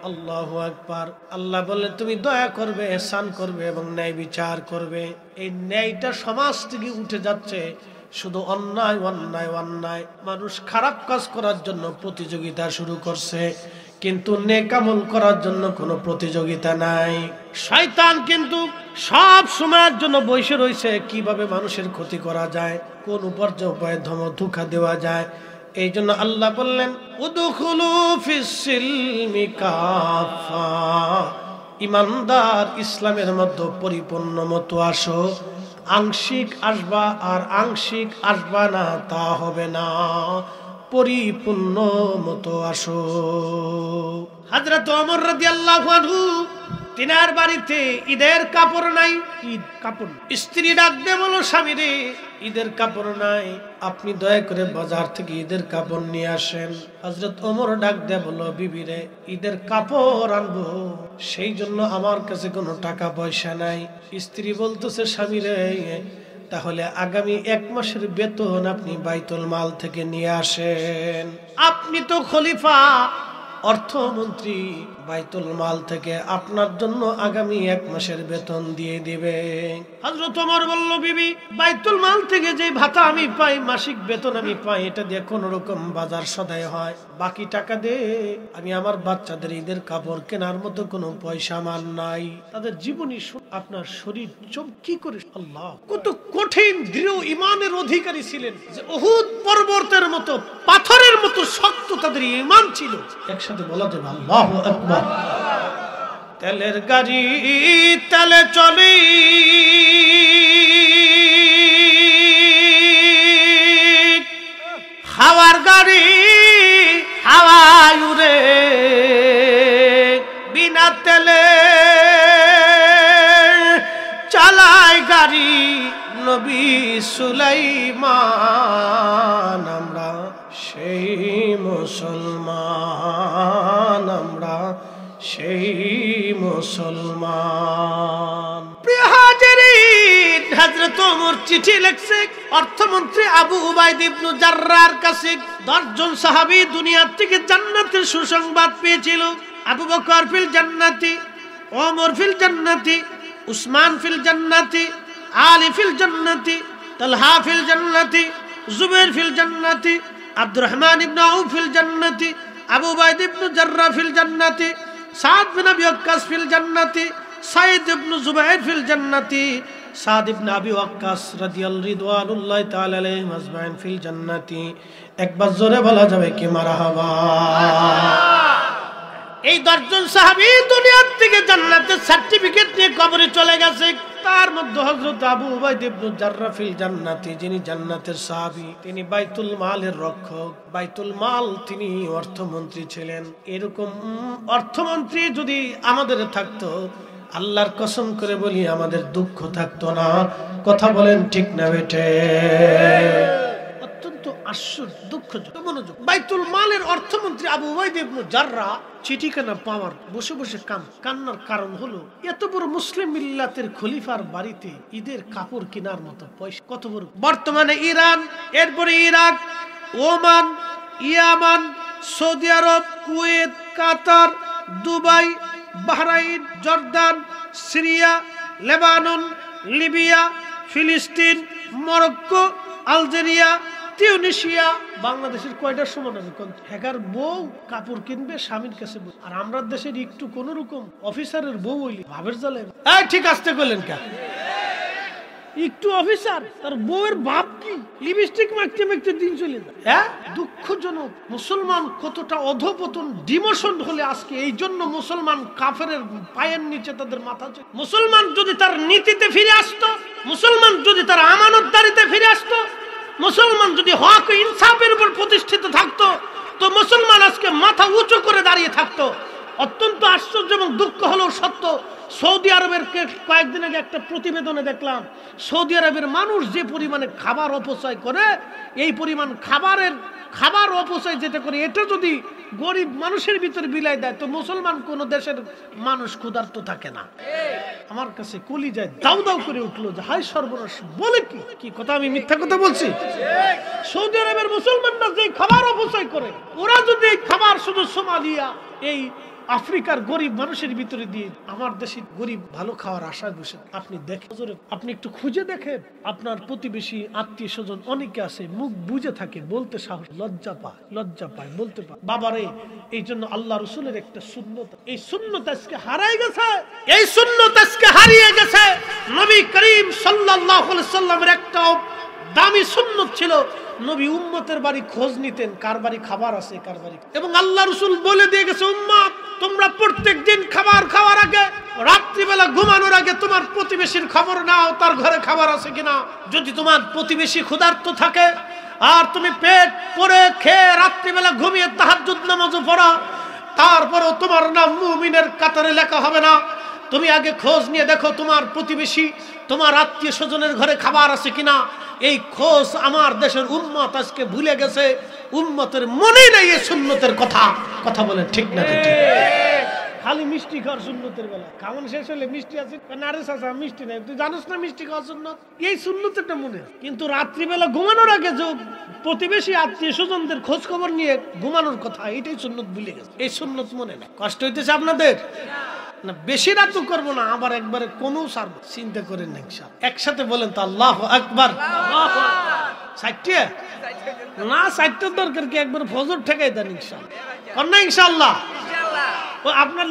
আল্লাহু আকবার। আল্লাহ বললেন তুমি দয়া করবে, ইহসান করবে এবং ন্যায় বিচার করবে। এই ন্যায়টা সমাজ থেকে উঠে যাচ্ছে, শুধু অন্যায় অন্যায় অন্যায়। মানুষ খারাপ কাজ করার জন্য প্রতিযোগিতা শুরু করছে, কিন্তু নেক আমল করার জন্য কোনো প্রতিযোগিতা নাই। শয়তান কিন্তু সব সময়ের জন্য বসে রয়েছে কিভাবে মানুষের ক্ষতি করা যায়, কোন উপায়ে ধোঁকা দেওয়া যায়। এই জন্য আল্লাহ বললেন উদখুলু ফিস সিলমি কাফা, ইমানদার ইসলামের মধ্যে পরিপূর্ণ মতো আসো। আংশিক আসবা আর আংশিক আসবা না তা হবে না, পরিপূর্ণ মতো আসো। হযরত ওমর রাদিয়াল্লাহু আনহু তিনার বাড়িতে ঈদের কাপড় নাই, ঈদ কাপড়। স্ত্রী ডাক দিয়ে বলো, স্বামী রে ঈদের কাপড় নাই, আপনি দয়া করে বাজার থেকে ঈদের কাপড় নিয়ে আসেন। হযরত ওমর ডাক দিয়ে বলো, বিবি রে ঈদের কাপড় আনবো, সেই জন্য আমার কাছে কোনো টাকা পয়সা নাই। স্ত্রী বলতেছে, স্বামী রে তাহলে আগামী 1 মাসের বেতন আপনি বাইতুল মাল থেকে নিয়ে আসেন। আপনি তো খলিফা, অর্থমন্ত্রী, বাইতুল মাল থেকে আপনার জন্য আগামী 1 মাসের বেতন দিয়ে দিবে। হযরত ওমর বলল, বিবি বাইতুল মাল থেকে যে ভাতা আমি পাই, মাসিক বেতন আমি পাই, এটা দিয়ে কোন রকম বাজার সদাই হয়, বাকি টাকা দে আমি আমার বাচ্চাদের ঈদের কাপড় কেনার মতো কোনো পয়সা আমার নাই। তাদের জীবনী আপনার শরীর কি করে, আল্লাহ কত কঠিন দৃঢ় ঈমানের অধিকারী ছিলেন, যে উহুদ পর্বতের মতো পাথরের মতো শক্ত তাদের ঈমান ছিল। একসাথে বলা যাবে আল্লাহু আকবার। তেলের গাড়ি তেলে চলে, হাওয়ার গাড়ি হাওয়ায় উড়ে, বিনা তেলে চালায় গাড়ি নবী সুলাইমান। আমরা সেই মুসলমান, আমরা সেই মুসলমান। প্রিয় হাজিরিন, হযরত ওমর চিঠি লিখছে অর্থমন্ত্রী আবু উবাইদা ইবনে জাররার কাছে। 10 জন সাহাবী দুনিয়া থেকে জান্নাতের সুসংবাদ পেয়েছিল। আবু বকর ফিল জান্নাতি, ওমর ফিল জান্নাতি, উসমান ফিল জান্নাতি, আলী ফিল জান্নাতি, তালহা ফিল জান্নাতি, জুবাইর ফিল জান্নাতি, আব্দুর রহমান ইবনে আউফ ফিল জান্নাতি, আবু উবাইদা ইবনে জাররা ফিল জান্নাতি, সাদ বিন আবি ওয়াক্কাস ফিল জান্নাতি, সাইদ ইবনে জুবাইর ফিল জান্নাতি, সাদ ইবনে আবি ওয়াক্কাস রাদিয়াল্লাহু তাআলা আলাইহিম আজমাইন ফিল জান্নাতি। একবার জোরে বলা যাবে কি মারহাবা। এই 10 জন সাহাবী দুনিয়ার থেকে জান্নাতের সার্টিফিকেট নিয়ে কবরে চলে গেছে। তার মধ্যে হযরত আবু উবাইদা ইবনে জাররা ফিল জান্নাতি, যিনি জান্নাতের সাহাবী, তিনি বাইতুল মালের রক্ষক। বাইতুল মাল, তিনি অর্থমন্ত্রী ছিলেন। এরকম অর্থমন্ত্রী যদি আমাদের থাকতো, আল্লাহর কসম করে বলি আমাদের দুঃখ থাকতো না। কথা বলেন ঠিক না বেটে? অত্যন্ত আশ্চর্য, দুঃখজনক, মনোযোগ। বাইতুল মালের অর্থমন্ত্রী আবু উবাইদা ইবনে জাররা চিঠিখানা পাওয়ার বসে বসে কান্নার কারণ হলো, এত বড় মুসলিম মিল্লাতের খলিফার বাড়িতে ঈদের কাপড় কেনার মতো পয়সা কত বড়। বর্তমানে ইরান, এরপরে ইরাক, ওমান, ইয়ামান, Saudi Arab, Kuwait, Qatar, Dubai, Bahrain, Jordan, Syria, Lebanon, Libya, ফিলিস্তিন, মরক্কো, আলজেরিয়া, তিউনিসিয়া, বাংলাদেশের কয়টার সমান আছে? হ্যাকার বউ কাপড় কিনবে স্বামীর কাছে, আর আমরা দেশের একটু কোন রকম অফিসারের বউ হইলি ভাবের জ্বালে। ঠিক আসতে করলেন কে? একটু অফিসার, তার বউয়ের ভাব কি, লিপস্টিক মাখতে মাখতে দিন চলে যায়। হ্যাঁ, দুঃখজনক। মুসলমান কতটা অধপতন, ডিমোশন হলে আজকে। এই জন্য মুসলমান কাফেরের পায়ের নিচে তাদের মাথা। মুসলমান যদি তার নীতিতে ফিরে আসতো, মুসলমান যদি তার আমানতদারিতে ফিরে আসতো, মুসলমান যদি হক ও ইনসাফের উপর প্রতিষ্ঠিত থাকতো, তো মুসলমান আজকে মাথা উঁচু করে দাঁড়িয়ে থাকতো। অত্যন্ত আশ্চর্য এবং দুঃখ হলো সত্য, সৌদি আরবের কয়েকদিন আগে একটা প্রতিবেদনে দেখলাম, সৌদি আরবের মানুষ যে পরিমাণে খাবার অপচয় করে, এই পরিমাণ খাবার অপচয় যেটা করে, এটা যদি গরিব মানুষের ভিতরে বিলাই দেয়, তো মুসলমান কোন দেশের মানুষ ক্ষুধার্ত থাকে না। আমার কাছে কলিজায় দাউ দাউ করে উঠলো যে হায় সর্বনাশ, বলে কি কথা, আমি মিথ্যা কথা বলছি? সৌদি আরবের মুসলমানরা যে খাবার অপচয় করে, ওরা যদি এই খাবার শুধু সোমালিয়া, এই আফ্রিকার গরিব মানুষের ভিতরে দিয়ে আমার দেশের গরিব ভালো খাওয়ার আশায় বসে, আপনি দেখেন, আপনি একটু খুঁজে দেখেন, আপনার প্রতিবেশী আত্মীয় স্বজন অনেকে আছে, মুখ বুঝে থাকে, বলতে সাহস, লজ্জা পায় বলতে পারে। বাবারে, এই জন্য আল্লাহ রসুলের একটা সুন্নত, এই সুন্নত আজকে হারাই গেছে, এই সুন্নত আজকে হারিয়ে গেছে। নবী করিম সাল্লাল্লাহু আলাইহি সাল্লামের একটা দামি সুন্নত ছিল, নবী উম্মতের বাড়ি খোঁজ নিতেন, কার বাড়ি খাবার আছে, কার বাড়ি। এবং আল্লাহ রাসূল বলে দিয়ে গেছে, উম্মত তোমরা প্রত্যেক দিন খাবার খাওয়ার আগে, রাত্রিবেলা ঘুমানোর আগে তোমার প্রতিবেশীর খবর নাও, তার ঘরে খাবার আছে কিনা। যদি তোমার প্রতিবেশী ক্ষুধার্ত থাকে, আর তুমি পেট পরে খেয়ে রাত্রিবেলা ঘুমিয়ে তাহাজ্জুদ নামাজও পড়া, তারপরেও তোমার নাম মুমিনের কাতারে লেখা হবে না। তুমি আগে খোঁজ নিয়ে দেখো তোমার প্রতিবেশী, তোমার আত্মীয় স্বজনের ঘরে খাবার আছে কিনা। এই খোঁজ আমার দেশের উম্মত আজকে ভুলে গেছে। উম্মতের মনে নেই এই সুন্নতের কথা। কথা বলেন ঠিক না? খালি মিষ্টি খাওয়ার সুন্নতের বেলা, খাওয়ান শেষ হলে মিষ্টি আছে না রে চাচা, মিষ্টি নাই, তুই জানিস না মিষ্টি খাওয়ার সুন্নত, এই সুন্নতটা মনে। কিন্তু রাত্রিবেলা ঘুমানোর আগে যে প্রতিবেশী আত্মীয় স্বজনদের খোঁজ খবর নিয়ে ঘুমানোর কথা, এটাই সুন্নত ভুলে গেছে। এই সুন্নত মনে নাই। কষ্ট হইতেছে আপনাদের না? বেশি রাত করবো না, আবার একবারে কমেও সারবো, চিন্তা করেন না। একসাথে বলেন তো আল্লাহু আকবার। সাইটে না, সাইটটার দরকার কি? একবার ফজর ঠেকাই দেন ইনশাআল্লাহ। কন্যা ইনশাআল্লাহ ও আপনার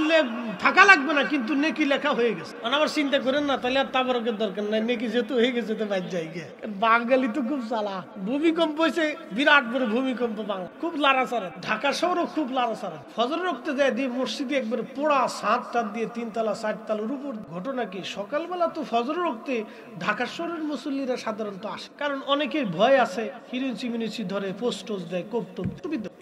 থাকা লাগবে না, কিন্তু নেকি লেখা হয়ে গেছে। আবার চিন্তা করেন না, তাহলে আর তাবারকের দরকার নাই, নেকি যেহেতু হয়ে গেছে তো বাদ যাই গে। বাঙালি তো খুব চালা, ভূমিকম্প হয়েছে বিরাট বড় ভূমিকম্প, বাংলা খুব লাড়াচাড়া, ঢাকা শহরও খুব লাড়াচাড়া। ফজর রক্তে যায় দিয়ে মসজিদে একবার পোড়া সাত টাত দিয়ে 3 তলা 4 তলার উপর। ঘটনা কি, সকালবেলা তো ফজর রক্তে ঢাকা শহরের মুসল্লিরা সাধারণত আসে, কারণ অনেকের ভয় আছে, হিরুঞ্চি মিনুচি ধরে, পোস্টোস দেয়, কোপটোপ।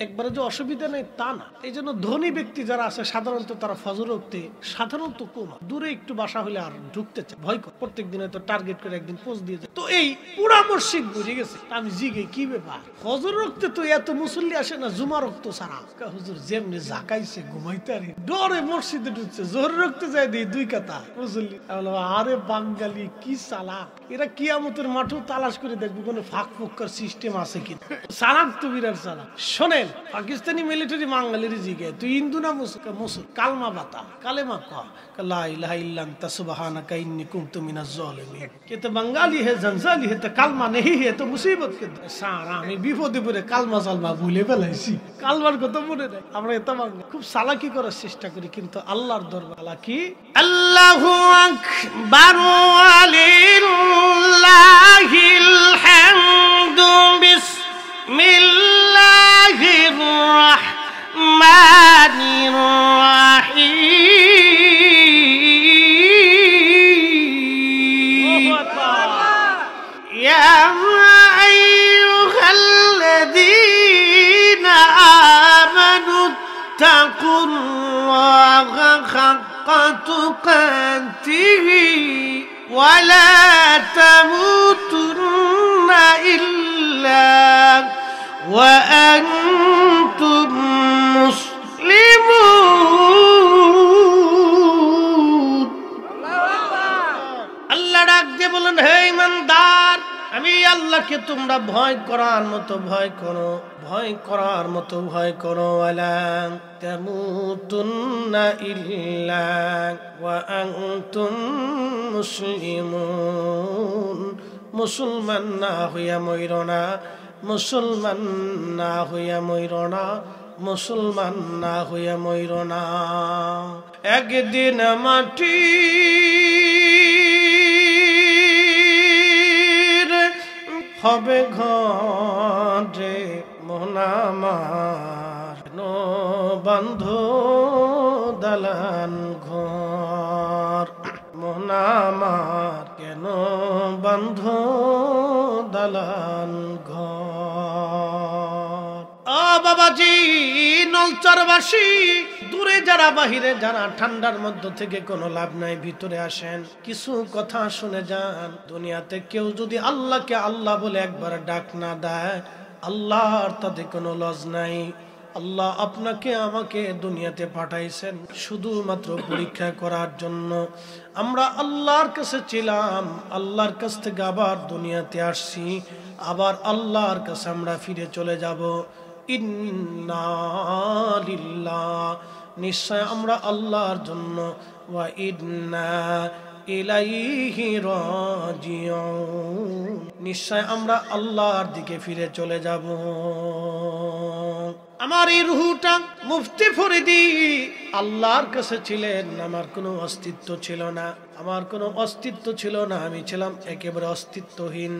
একবারে যে অসুবিধা নেই তা না। এই জন্য ধনী ব্যক্তি যারা আছে সাধারণত তারা ফজর রক্তে সাধারণত কম, দূরে একটু বাসা হলে আর ঢুকতে চায়, ভয় করে। প্রত্যেক দিনে তো টার্গেট করে একদিন পোস্ট দিয়ে যায়। তো এই পুরা মসজিদ বুঝে গেছে। আমি জিগে কি ব্যাপার, ফজর রক্তে তো এত মুসল্লি আসে না, জুমা রক্ত ছাড়া। হুজুর যেমনি জাকাইছে ঘুমাইতে আর ডরে মসজিদে ঢুকছে, জোর রক্তে যায় দিই 2 কাতা মুসল্লি। আরে বাঙালি কি চালাক, এরা কিয়ামতের মাঠও তালাশ করে দেখবে কোনো ফাঁক ফোক্কার সিস্টেম আছে কিনা। চালাক তো বিরাট চালাক। শোনেন, পাকিস্তানি মিলিটারি বাঙালির জিগে তুই হিন্দু না মুসল, কালমা বাতা, কালেমা কা লা ইলাহা ইল্লা আনতা সুবহানাকা ইন্নী কুনতু মিনাজ জালিমিন। কে তো বাঙালি হে, জনজালি হে, তো কালমা নেই হে তো মুসিবত কে। সারা আমি বিপদে পড়ে কালমা সালমা ভুলে ফেলাইছি, কালমার কথা মনে নাই। আমরা এত বাঙালি খুব চালাকি করার চেষ্টা করি, কিন্তু আল্লাহর দরবার কি। আল্লাহু আকবার ওয়ালিল্লাহিল হামদু বিসমিল্লাহির রাহমানির রাহিম। ইয়া আইয়ুহাল্লাযীনা আমানু তাকুল্লাহা হাক্কা তুকাতিহি ওয়া লা তামুতুন্না ইল্লা ওয়া আনতুম মুসলিমুন। আল্লাহ ডাক দিয়ে বলেন, হে ঈমানদার, আমি আল্লাহকে তোমরা ভয় করার মতো ভয় করো, ভয় করার মতো ভয় করো। ওয়ালা তামুতুন্না ইল্লা ওয়া আনতুম মুসলিমুন। মুসলমান না হইয়া মইরো না, মুসলমান না হইয়া মইরো না, মুসলমান না হইয়া মইরো না। একদিন মাটি হবে ঘরে মোনামার, নো বন্ধ দালান ঘর। মোনামার কেন বন্ধ দালান ঘর। ও বাবাজি নলচরবাসী, দূরে যারা, বাহিরে যারা, ঠান্ডার মধ্য থেকে কোনো লাভ নাই, ভিতরে আসেন, কিছু কথা শুনে যান। দুনিয়াতে কেউ যদি আল্লাহকে আল্লাহ বলে একবার ডাক না দেয়, আল্লাহর তাতে কোনো লজ নাই। আল্লাহ আপনাকে আমাকে দুনিয়াতে পাঠাইছেন শুধুমাত্র পরীক্ষা করার জন্য। আমরা আল্লাহর কাছে ছিলাম, আল্লাহর কাছ থেকে আবার দুনিয়াতে আসছি, আবার আল্লাহর কাছে আমরা ফিরে চলে যাব। ইন্না লিল্লাহ, নিশ্চয় আমরা আল্লাহর জন্য, ওয়া ইন্না ইলাইহি রাজিউন, নিশ্চয় আমরা আল্লাহর দিকে ফিরে চলে যাব। আমার এই রুহটা মুফতি ফরিদি আল্লাহর কাছে ছিলেন, আমার কোনো অস্তিত্ব ছিল না, আমার কোনো অস্তিত্ব ছিল না, আমি ছিলাম একেবারে অস্তিত্বহীন।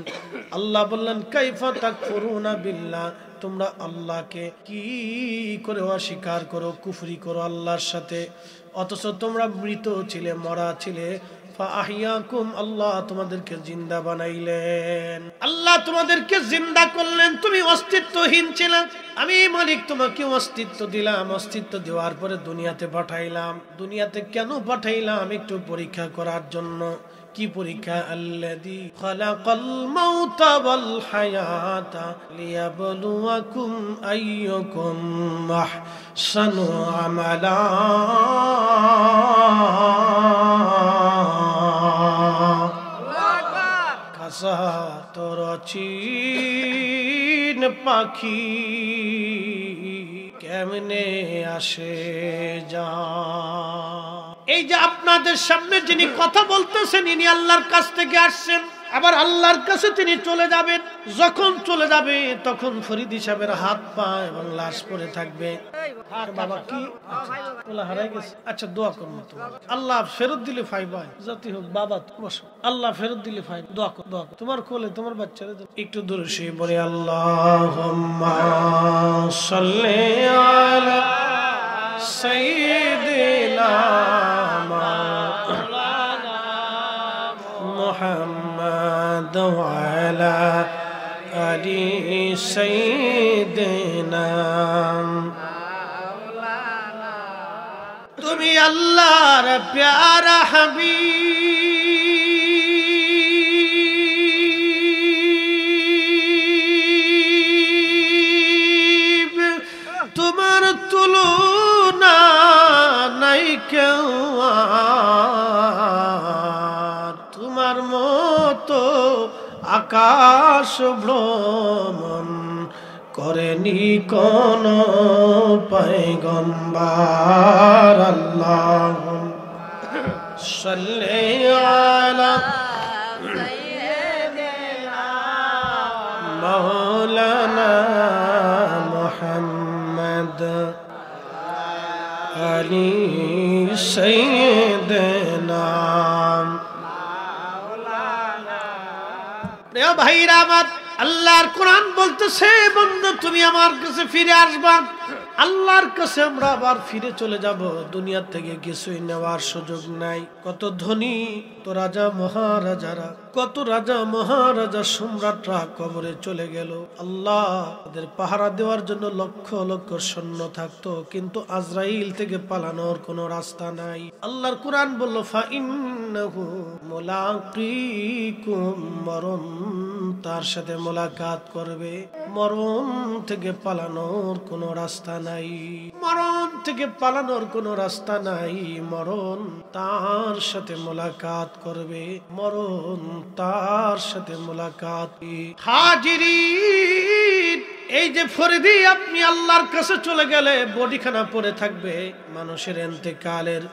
আল্লাহ বললেন, কাইফা তাকফুরুনা বিল্লাহ, তোমরা আল্লাহকে কি করে অস্বীকার করো, কুফরি করো আল্লাহর সাথে, অথচ তোমরা মৃত ছিলে, মরা ছিলে। ফাআহইয়াকুম, আল্লাহ তোমাদেরকে জিন্দা বানাইলেন, আল্লাহ তোমাদেরকে জিন্দা করলেন। তুমি অস্তিত্বহীন ছিলে, আমি মালিক তোমাকে অস্তিত্ব দিলাম। অস্তিত্ব দেওয়ার পরে দুনিয়াতে পাঠাইলাম। দুনিয়াতে কেন পাঠাইলাম? একটু পরীক্ষা করার জন্য। কি পরীক্ষা? আল্লাযী খালাকাল মাউতা ওয়াল হায়াতা লিয়াবলুয়াকুম আইয়ুকুম আহসানু আমালা। কাসা তোর চিন পাখি কেমনে আসে যা। এই যে আপনাদের সামনে যিনি কথা বলতেছেন, ইনি আল্লাহর কাছ থেকে আসছেন, আবার আল্লাহর কাছে তিনি চলে যাবেন। যখন চলে যাবে তখন ফরিদি সাহেবের হাত পা এবং লাশ পড়ে থাকবে। আর বাবা কি ওলা হারাই গেছে? আচ্ছা দোয়া করবো তোমার, আল্লাহ ফেরত দিলে ফাইবা জাতি হোক। বাবা বসো, আল্লাহ ফেরত দিলে ফাইব। দোয়া কর, দোয়া কর তোমার কোলে তোমার বাচ্চারা। একটু দূরে সে বলে আল্লাহুম্মা সাল্লি আলা সাইয়্যিদিনা মুহাম্মাদ ওয়া আলা আলি সাইয়্যিদিনা। তুমি আল্লাহর প্যারা হাবিব, তোমার তুলনা নাই কেউ, তোমার মতো আকাশ ভ্রমণ করেনি কোন পয়গম্বর। আল্লাহুম্মা সাল্লি আলা সাইয়্যিদিনা মাওলানা মুহাম্মদ আলি সাইয়্যিদিনা। প্রিয় ভাইরা আমার, আল্লাহর কোরআন বলতেছে, বন্ধু তুমি আমার কাছে ফিরে আসবা। আল্লাহর কাছে আমরা আবার ফিরে চলে যাব। দুনিয়া থেকে কিছুই নেওয়ার সুযোগ নাই। কত ধনী তো রাজা মহারাজারা, কত রাজা মহারাজা সম্রাটরা কবরে চলে গেল। আল্লাহ তাদের পাহারা দেওয়ার জন্য লক্ষ লক্ষ সৈন্য থাকতো, কিন্তু আজরাইল থেকে পালানোর কোনো রাস্তা নাই। আল্লাহর কোরআন বলল ফাইন্নাহু মুলাকিকুম, মরণ তার সাথে মোলাকাত করবে। মরণ থেকে পালানোর কোনো রাস্তা নাই, মরণ থেকে পালানোর কোনো রাস্তা নাই। মরণ তার সাথে মোলাকাত করবে, মরণ তার সাথে মোলাকাত। হাজিরিন, এই যে ফরিদি আপনি আল্লাহর কাছে চলে গেলে বডিখানা পড়ে থাকবে। মানুষের ইন্তেকালের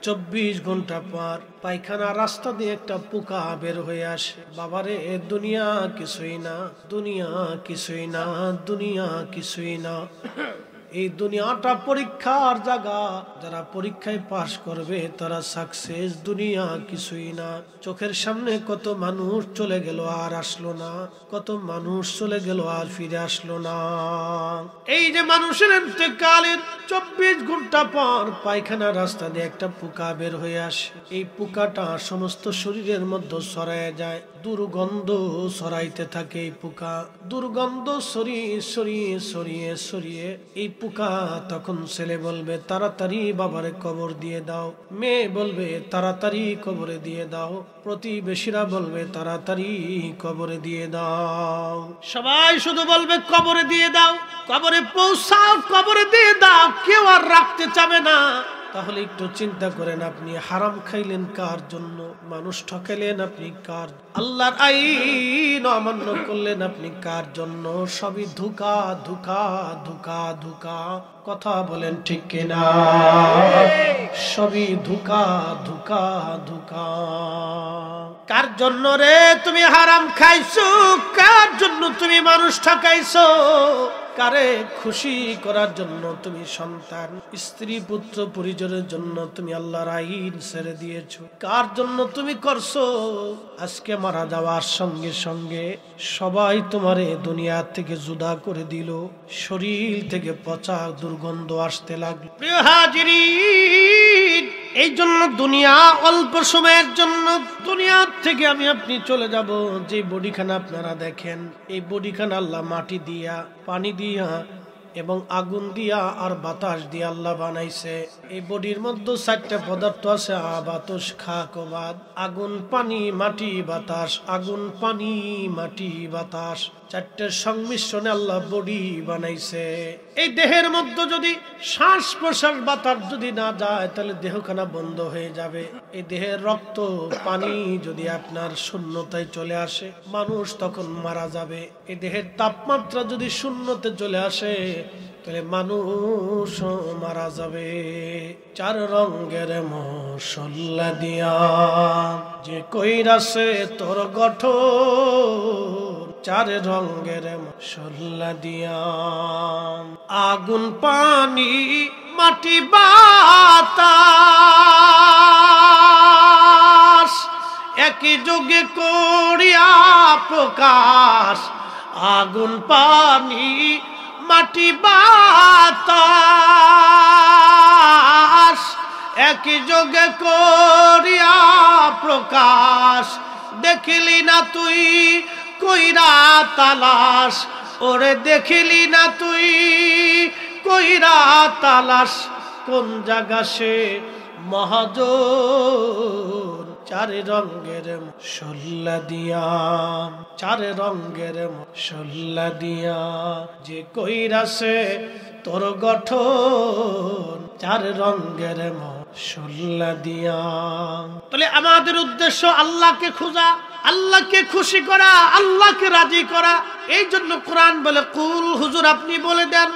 24 ঘন্টা পর পায়খানা রাস্তা দিয়ে একটা পোকা বের হয়ে আসে। বাবারে দুনিয়া কিছুই না, দুনিয়া কিছুই না, দুনিয়া কিছুই না। এই দুনিয়াটা পরীক্ষার জায়গা, যারা পরীক্ষায় পাশ করবে তারা সাকসেস। দুনিয়া কিছুই না। চোখের সামনে কত মানুষ চলে গেল আর আসলো না, কত মানুষ চলে গেল আর ফিরে আসলো না। এই যে মানুষের ইন্তেকালের 24 ঘন্টা পর পায়খানা রাস্তা দিয়ে একটা পোকা বের হয়ে আসে। এই পোকাটা সমস্ত শরীরের মধ্যে ছড়ায় যায়, দুর্গন্ধ ছড়াইতে থাকে। এই পোকা দুর্গন্ধ ছড়িয়ে ছড়িয়ে ছড়িয়ে ছড়িয়ে এই পোকা তখন ছেলে বলবে তাড়াতাড়ি বাবারে কবর দিয়ে দাও, মেয়ে বলবে তাড়াতাড়ি কবরে দিয়ে দাও, প্রতিবেশীরা বলবে তাড়াতাড়ি কবরে দিয়ে দাও। সবাই শুধু বলবে কবরে দিয়ে দাও, কবরে পৌঁছাও, কবরে দিয়ে দাও। কেউ আর রাখতে চাবে না। তাহলে একটু চিন্তা করেন, আপনি হারাম খাইলেন কার জন্য? মানুষ ঠকাইলেন আপনি কার? আল্লাহর আইন অমান্য করলেন আপনি কার জন্য? সবই ধোঁকা ধোঁকা ধোঁকা ধোঁকা। কথা বলেন ঠিক কিনা? সবই ধোঁকা ধোঁকা ধোঁকা। কার জন্য রে তুমি হারাম খাইছো? কার জন্য তুমি মানুষ ঠকাইছো? কারে খুশি করার জন্য তুমি সন্তান, স্ত্রী, পুত্র, পরিজনের জন্য তুমি আল্লাহর আইন ছেড়ে দিয়েছো? কার জন্য তুমি করছো? আজকে মারা যাওয়ার সঙ্গে সঙ্গে সবাই তোমারে দুনিয়া থেকে জুদা করে দিল, শরীর থেকে পচা দুর্গন্ধ আসতে লাগলো। প্রিয় হাজিরিন, এই জন্য দুনিয়া অল্প সময়ের জন্য, দুনিয়া থেকে আপনি চলে যাব। যে বডিখানা আপনারা দেখেন, এই বডিখানা আল্লাহ মাটি দিয়া, পানি দিয়া এবং আগুন দিয়া আর বাতাস দিয়া আল্লাহ বানাইছে। এই বডির মধ্যে 4টা পদার্থ আছে, বাতাস, খাক ও বাদ। আগুন, পানি, মাটি, বাতাস। আগুন, পানি, মাটি, বাতাস, 4টার সংমিশ্রণে আল্লাহ বডি বানাইছে। এই দেহের মধ্যে যদি শ্বাস প্রশ্বাস বাতাস যদি না যায় তাহলে দেহখানা বন্ধ হয়ে যাবে। এই দেহের রক্ত পানি যদি আপনার শূন্যতায় চলে আসে, মানুষ তখন মারা যাবে। এই দেহের তাপমাত্রা যদি শূন্যতে চলে আসে তাহলে মানুষ মারা যাবে। 4 রঙের মশলা দিয়া যে কইরাছে তোর গঠন, 4 রঙের মশলা দিয়া। আগুন, পানি, মাটি, বাতাস একই যোগে করিয়া প্রকাশ। আগুন, পানি, মাটি, বাতাস একই যোগে করিয়া প্রকাশ। দেখিলি না তুই কইরা তালাশ, ওরে দেখিলি না তুই কইরা তালাশ, কোন জায়গা সে মহাজন। 4 রঙের মশলা দিয়া, 4 রঙের মশলা দিয়া যে কইরাছে তোর গঠন, 4 রঙের মশলা দিয়া। তাহলে আমাদের উদ্দেশ্য আল্লাহকে খোঁজা, আল্লাহকে খুশি করা, আল্লাহকে রাজি করা। এই জন্য কোরআন বলে, কুল, হুজুর আপনি বলে দেন,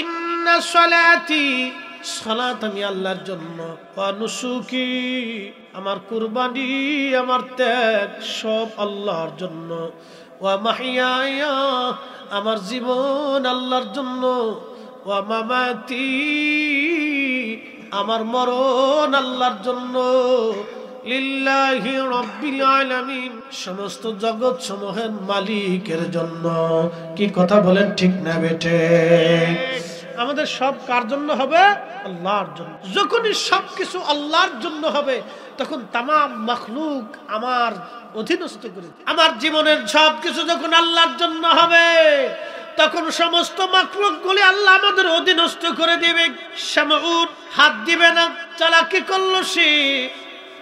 ইন্না সলাতি, সালাত আমি আল্লাহর জন্য, ওয়া নুসুকি আমার কুরবানি, আমার ত্যাগ সব আল্লাহর জন্য, ওয়া মাহিয়ায়া আমার জীবন আল্লাহর জন্য, ওয়া মামাতি আমার মরণ আল্লাহর জন্য, লিল্লাহি রাব্বিল আলামিন সমস্ত জগৎ সমূহের মালিকের জন্য। কি কথা বলেন, ঠিক না বেঠে? আমাদের সব কার জন্য হবে? আল্লাহর জন্য। যখনই সবকিছু আল্লাহর জন্য হবে তখন তামাম মাখলুক আমার অধীনস্থ করে। আমার জীবনের সবকিছু যখন আল্লাহর জন্য হবে তখন সমস্ত মাখলুক গুলি আল্লাহ আমাদের অধীনস্থ করে দিবে। শামউন হাত দিবে না, চালাকি করলো সে।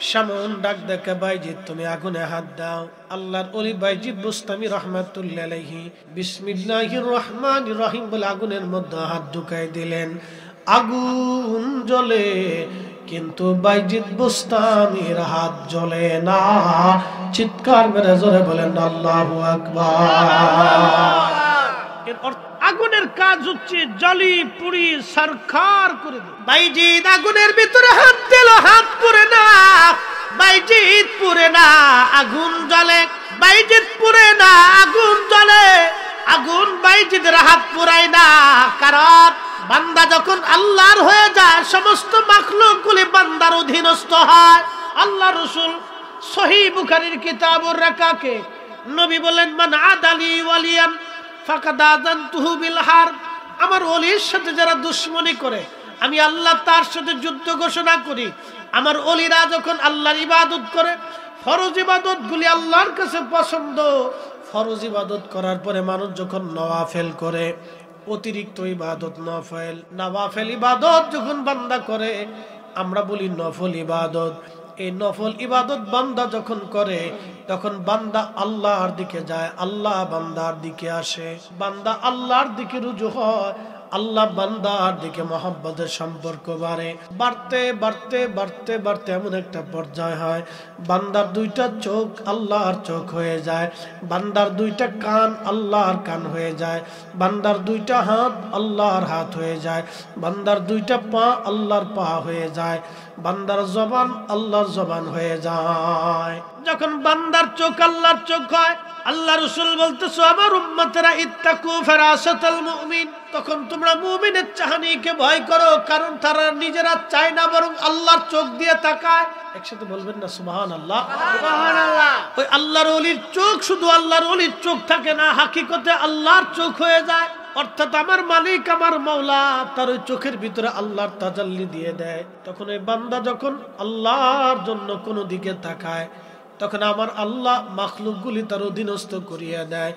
শামউন ডাক দেখে, বাইজিদ তুমি আগুনে হাত দাও। আল্লাহর ওলি বাইজিদ বুস্তামি রহমাতুল্লাহ আলাইহি বিসমিল্লাহির রহমানির রহিম বলে আগুনের মধ্যে হাত ঢুকাই দিলেন। আগুন জ্বলে, কিন্তু বাইজিদ বুস্তামির হাত জ্বলে না। চিৎকার মেরে জোরে বলেন আল্লাহু আকবার। আগুনের কাজ হচ্ছে জ্বালি পুড়ি সারখার করে দেয়। বাইজিদ আগুনের ভিতরে হাত দিল, হাত পুড়ে না। বাইজিদ পুড়ে না, আগুন জ্বলে। বাইজিদ পুড়ে না, আগুন জ্বলে। আগুন বাইজিদের হাত পুড়ায় না, কারণ বান্দা যখন আল্লাহর হয়ে যায় সমস্ত মাখলুকগুলি বান্দার অধীনস্থ হয়। আল্লাহ রাসূল সহিহ বুখারীর কিতাবুর রাকাকে নবী বলেন, মান আদালি ওয়ালিয়ান ফাকাদ আযানতুহু বিল হারব। আমার ওলির সাথে যারা দুশমনি করে আমি আল্লাহ তার সাথে যুদ্ধ ঘোষণা করি। আমার ওলিরা যখন আল্লাহর ইবাদত করে, ফরজ ইবাদতগুলি আল্লাহর কাছে পছন্দ। ফরজ ইবাদত করার পরে মানুষ যখন নওয়াফেল করে, অতিরিক্ত ইবাদত নফল, নওয়াফেল ইবাদত যখন বান্দা করে, আমরা বলি নফল ইবাদত। এই নফল ইবাদত বান্দা যখন করে তখন বান্দা আল্লাহর দিকে যায়, আল্লাহ বান্দার দিকে আসে, বান্দা আল্লাহর দিকে রুজু হয়, আল্লাহ বান্দার দিকে মহব্বতের সম্পর্ক বাড়ে। বাড়তে বাড়তে বাড়তে বাড়তে এমন একটা পর্যায় হয় বান্দার 2টা চোখ আল্লাহর চোখ হয়ে যায়, বান্দার 2টা কান আল্লাহর কান হয়ে যায়, বান্দার 2টা হাত আল্লাহর হাত হয়ে যায়, বান্দার 2টা পা আল্লাহর পা হয়ে যায়, বান্দার জবান আল্লাহর জবান হয়ে যায়। যখন বান্দার চোখ আল্লাহর চোখ হয়, আল্লাহ রাসূল বলতেছো আমার উম্মতেরা ইত্তাকু ফারাসাতাল মুমিন, তখন তোমরা মুমিনের চাহনিকে ভয় করো, কারণ তারা নিজেরা চায় না বরং আল্লাহর চোখ দিয়ে তাকায়। একসাথে বলবেন না সুবহানাল্লাহ, সুবহানাল্লাহ। ওই আল্লাহর ওলির চোখ শুধু আল্লাহর ওলির চোখ থাকে না, হাকিকতে আল্লাহর চোখ হয়ে যায়। অর্থাৎ আমার মালিক আমার মাওলা তার ওই চোখের ভিতরে আল্লাহর তাজাল্লি দিয়ে দেয়, তখন এই বান্দা যখন আল্লাহর জন্য কোনো দিকে তাকায় তখন আমার আল্লাহ মাখলুকগুলি তার অধীনস্থ করিয়া দেয়।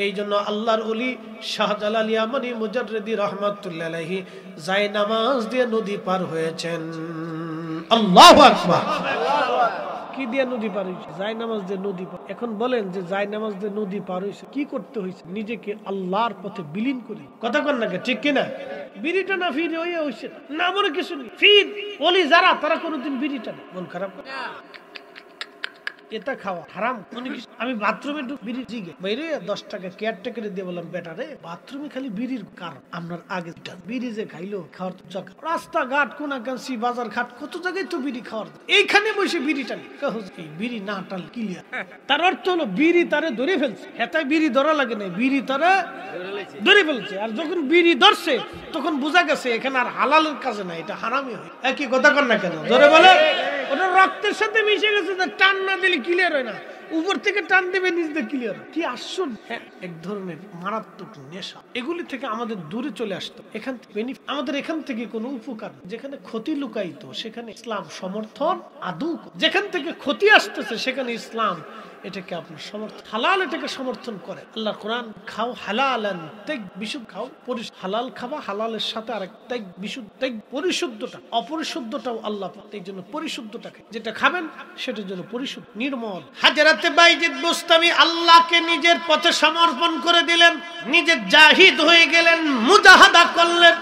এই জন্য আল্লাহর ওলি শাহজালাল ইয়ামানি মুজাররিদি রাহমাতুল্লাহ আলাইহি যায় নামাজ দিয়ে নদী পার হয়েছেন। আল্লাহু আকবার। কি দিয়ে নদী পার হয়েছে? যায় নামাজ দিয়ে নদী পার। এখন বলেন যে যায় নামাজ দিয়ে নদী পার হয়েছে কি করতে হয়েছে? নিজেকে আল্লাহর পথে বিলীন করি। কথা কন নাকি ঠিক কিনা? বিড়িটা না ফিরে হয়েছে না মনে কিছু নেই। ফির ওলি যারা তারা কোনোদিন বিড়িটা না মন খারাপ করে এটা খাওয়া হারাম। আমি বাথরুমে বিড়ি জিগে বাইরে 10 টাকা কেয়ারটেকারে দিয়ে বললাম বেটা রে বাথরুমে খালি বিড়ির কারণ আপনার আগে বিড়ি যে খাইলো খাওয়ার তো জায়গা রাস্তাঘাট কোনাকাঞ্চি বাজার ঘাট কত জায়গায় তো বিড়ি খাওয়ার, এইখানে বসে বিড়ি টানি এই বিড়ি না টাল ক্লিয়ার। তার অর্থ হলো বিড়ি তারে ধরে ফেলছে, হেতায় বিড়ি ধরা লাগে না, বিড়ি তারে ধরে ফেলছে। আর যখন বিড়ি ধরছে তখন বোঝা গেছে এখানে আর হালালের কাজে না, এটা হারামই হয়। একই কথা কর না কেন ধরে বলে ওটা রক্তের সাথে মিশে গেছে, টান না দিলে ক্লিয়ার হয় না, উপর থেকে টান দেবে নিচ দিয়ে ক্লিয়ার। কি আশ্চর্য! হ্যাঁ, এক ধরনের মারাত্মক নেশা। এগুলি থেকে আমাদের দূরে চলে আসতো। এখান থেকে আমাদের এখান থেকে কোনো উপকার, যেখানে ক্ষতি লুকাইতো সেখানে ইসলাম সমর্থন আদৌ, যেখান থেকে ক্ষতি আসতেছে সেখানে ইসলাম এটাকে আপনার সমর্থন, হালাল এটাকে সমর্থন করে। আল্লাহ কোরআন খাও হালালান তাইব, বিশুদ্ধ খাও, হালাল খাবা, হালালের সাথে আরেক তাইব, বিশুদ্ধ তাইব পরিশুদ্ধটা, অপরিশুদ্ধটাও আল্লাহ এই জন্য পরিশুদ্ধটাকে যেটা খাবেন সেটার জন্য পরিশুদ্ধ নির্মল। হাজরাতে বাইজিদ বুস্তামি আল্লাহকে নিজের পথে সমর্পণ করে দিলেন, নিজে জাহিদ হয়ে গেলেন, মুজাহাদা করলেন,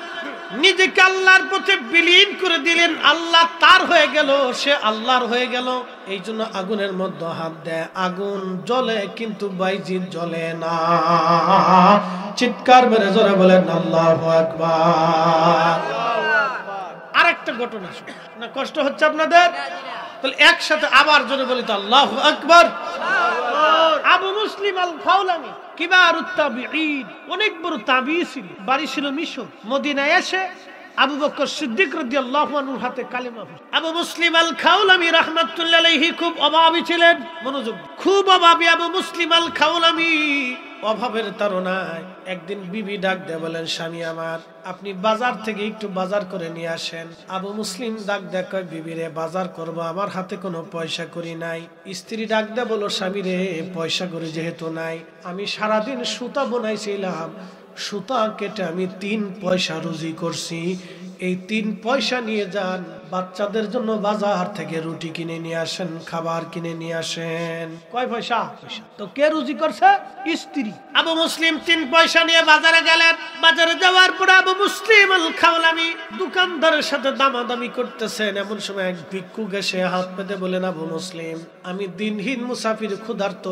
নিজেকে আল্লাহর পথে বিলীন করে দিলেন। আল্লাহ তার হয়ে গেল, সে আল্লাহর হয়ে গেল। এই জন্য আগুনের মধ্যে হাত দেয়, আগুন জ্বলে কিন্তু বাইজিদ জ্বলে না। চিৎকার মেরে জোরে বলেন আল্লাহু আকবার। আরেকটা ঘটনা না, কষ্ট হচ্ছে আপনাদের? তাহলে একসাথে আবার জোরে বলি তো আল্লাহু আকবার। আবু মুসলিম আল খাওলামি কিবারুত তাবিঈন, অনেক বড় তাবিঈ ছিল, বাড়ি ছিল মিশর। মদিনায় এসে আবু বকর সিদ্দিক রাদিয়াল্লাহু আনহুর হাতে কালেমা। আবু মুসলিম আল খাওলামি রাহমাতুল্লাহ আলাইহি খুব অভাবী ছিলেন, মনোযোগ, খুব অভাবী আবু মুসলিম আল খাওলামি। অভাবের তাড়নায় একদিন বিবি ডাক দেয়, বলেন স্বামী আমার আপনি বাজার থেকে একটু বাজার করে নিয়ে আসেন। আবু মুসলিম ডাক দেয়, কয় বিবি রে বাজার করবো, আমার হাতে কোনো পয়সা করি নাই। স্ত্রী ডাক দেয়, বলো স্বামী রে পয়সা করি যেহেতু নাই, আমি সারাদিন সুতা বোনাইছিলাম, সুতা কেটে আমি 3 পয়সা রুজি করছি, এই 3 পয়সা নিয়ে যান, বাচ্চাদের জন্য বাজার থেকে রুটি কিনে নিয়ে আসেন, খাবার কিনে নিয়ে আসেন। কয় পয়সা? তো কে রুজি করছে? স্ত্রী। আবু মুসলিম 3 পয়সা নিয়ে বাজারে গেলেন। বাজারে যাওয়ার পর আবু মুসলিম আল খাওলামি দোকানদারের সাথে দামাদামি করতেছেন। এমন সময় এক ভিক্ষুক এসে হাত পেতে বলেন, আবু মুসলিম আমি দিনহীন মুসাফির, ক্ষুধার্ত,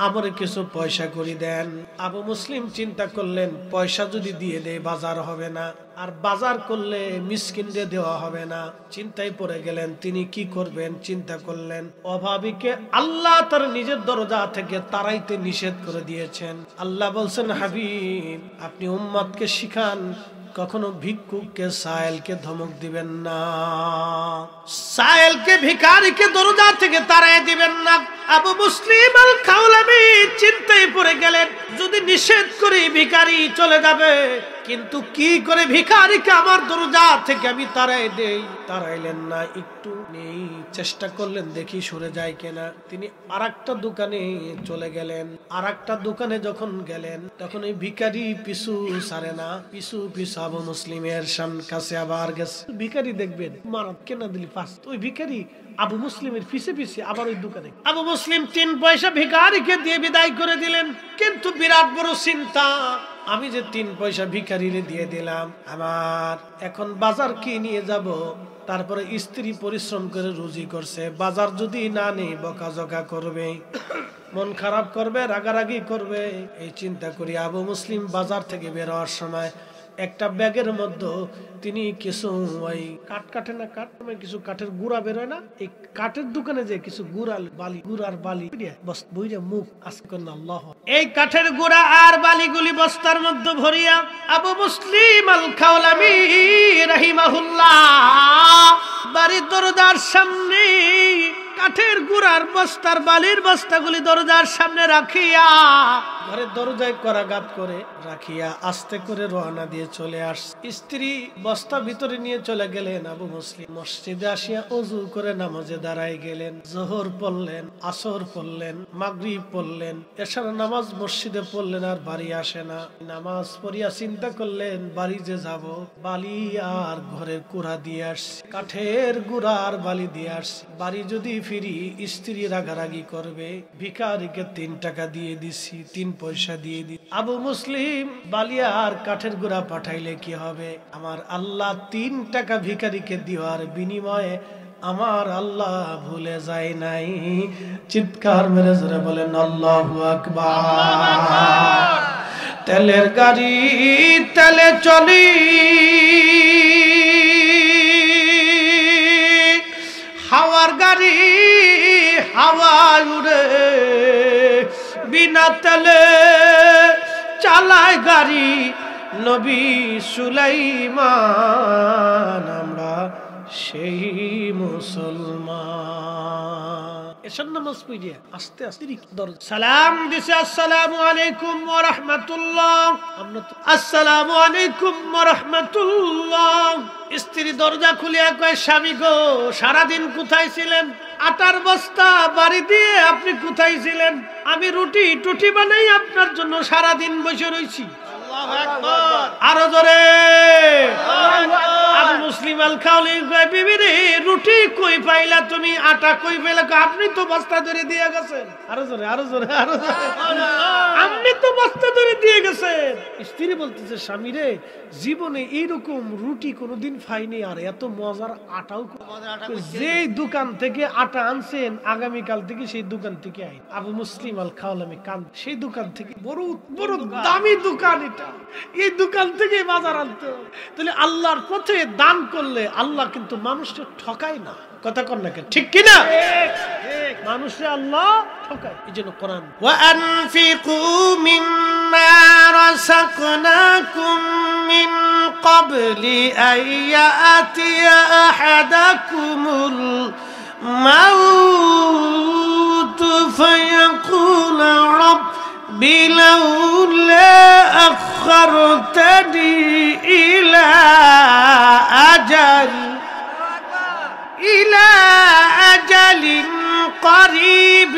আমার কিছু পয়সা করে দেন। আবু মুসলিম চিন্তা করলেন, পয়সা যদি দিয়ে দেয় বাজার হবে না, আর বাজার করলে মিসকিনদের দেওয়া হবে না। চিন্তায় পড়ে গেলেন, তিনি কি করবেন চিন্তা করলেন। অভাবীকে আল্লাহ তার নিজের দরজা থেকে তাড়াইতে নিষেধ করে দিয়েছেন। আল্লাহ বলছেন, হাবিব আপনি উম্মতকে শিখান কখনো ভিক্ষুককে সায়েলকে ধমক দিবেন না, সায়েলকে ভিখারিকে দরজা থেকে তাড়াই দিবেন না। আবু মুসলিম আল খাওলামি চিন্তায় পড়ে গেলেন, যদি নিষেধ করি ভিখারি চলে যাবে, কিন্তু কি করে ভিখারিকে আমার দরজা থেকে আমি তাড়াই দেই। তাড়াইলেন না, একটু নেই চেষ্টা করলেন দেখি সরে যায় কিনা। তিনি আরেকটা দোকানে চলে গেলেন। আরেকটা দোকানে যখন গেলেন তখন এই ভিখারি পিছু ছাড়ে না, পিছু পিছু আবু মুসলিমের কাছে আবার গেছে। ভিখারি দেখবেন মারাত কেনা দিলি ফার্স্ট, ওই ভিখারি আবু মুসলিমের পিছে পিছে আবার ওই দোকানে। আবু মুসলিম 3 পয়সা ভিখারিকে দিয়ে বিদায় করে দিলেন, কিন্তু বিরাট বড় চিন্তা, আমি যে 3 পয়সা ভিখারিরে দিয়ে দিলাম, আমার এখন বাজার কি নিয়ে যাব। তারপরে স্ত্রী পরিশ্রম করে রুজি করছে, বাজার যদি না নেই বকাঝকা করবে, মন খারাপ করবে, রাগারাগি করবে। এই চিন্তা করি আবু মুসলিম বাজার থেকে বের হওয়ার সময় একটা ব্যাগের মধ্যে তিনি কিছু ওই কাঠে না কিছু কাঠের গুঁড়া বেরোয় না, এই কাঠের দোকানে যে কিছু গুড়ার বালি বইরা মুখ আজকে আল্লাহ, এই কাঠের গুঁড়া আর বালিগুলি বস্তার মধ্যে ভরিয়া আবু মুসলিম আল খাওলামি রাহিমাহুল্লাহ বাড়ির দরজার সামনে কাঠের গুড়ার বস্তার বালির বস্তাগুলি দরজার সামনে রাখিয়া ঘরের দরজায় করাঘাত করে রাখিয়া আস্তে করে রওনা দিয়ে চলে আসছে। স্ত্রী বস্তা ভিতরে নিয়ে চলে গেলেন। আবু মুসলিম মসজিদে আসিয়া ওযু করে নামাজে দাঁড়ায় গেলেন। যোহর পড়লেন, আসর পড়লেন, মাগরিব পড়লেন, এশার নামাজ মসজিদে পড়লেন, আর বাড়ি আসে না। নামাজ পড়িয়া চিন্তা করলেন বাড়ি যে যাব, বালি আর ঘরের কুড়া দিয়ে আসছি, কাঠের গুড়া আর বালি দিয়ে আসছি, বাড়ি যদি ফিরি স্ত্রী রাগারাগি করবে। ভিখারিকে 3 টাকা দিয়ে দিছি, 3 পয়সা দিয়ে দি। আবু মুসলিম বালি আর কাঠের গুড়া পাঠাইলে কি হবে? আমার আল্লাহ 3 টাকা ভিখারিকে দেওয়ার বিনিময়ে আমার আল্লাহ ভুলে যায় নাই। চিৎকার মেরে জোরে বলেন আল্লাহু আকবার। তেলের গাড়ি তেলে চলি, হাওয়ার গাড়ি হাওয়ায় উড়ে, বিনা তেলে চালায় গাড়ি নবী সুলাইমান। আমরা সেই মুসলমান। এসব নামাজ পড়িয়া আস্তে আস্তে সালাম দিছে, আসসালামু আলাইকুম ওয়া রাহমাতুল্লাহ। আমরা তো আসসালামু আলাইকুম ওয়া রাহমাতুল্লাহ। স্ত্রী দরজা খুলিয়া কয়, স্বামী গো সারাদিন কোথায় ছিলেন? আটার বস্তা বাড়ি দিয়ে আপনি কোথায় ছিলেন? আমি রুটি টুটি বানাই আপনার জন্য সারাদিন বসে রয়েছি। আল্লাহু আকবার। আরো জোরে। আবু মুসলিম আল খাওলি কয়, বিবি রে রুটি কই পাইলা তুমি, আটা কই পাইলা? আপনি তো বস্তা ধরে দিয়ে গেছেন। আরো জোরে, আরো জোরে, আরো জোরে। আপনি তো বস্তা ধরে দিয়ে গেছেন। স্ত্রী বলতেছে, স্বামী রে জীবনে এইরকম রুটি কোনোদিন খাইনি, আর এত মজার আটাও। যেই দোকান থেকে আটা আনছেন আগামীকাল থেকে সেই দোকান থেকে আই। আবু মুসলিম আল খাওলামি কান, সেই দোকান থেকে বড় বড় দামি দোকান এটা, এই দোকান থেকে বাজার আনতে। তাহলে আল্লাহর পথে দান করলে আল্লাহ কিন্তু মানুষকে ঠকায় না। কথা কর না কেন, ঠিক কিনা? মানুষে আল্লাহ ঠকায়। এই জন্য কোরআন, ওয়া আনফিকু মিম্মা রাযাকনাকুম মিন ক্বাবলি আইয়াতিয়া আহাদাকুমুল মাউত ফায়াকুলা রাব্বি লাউলা আখখারতানি ইলা أجل قريب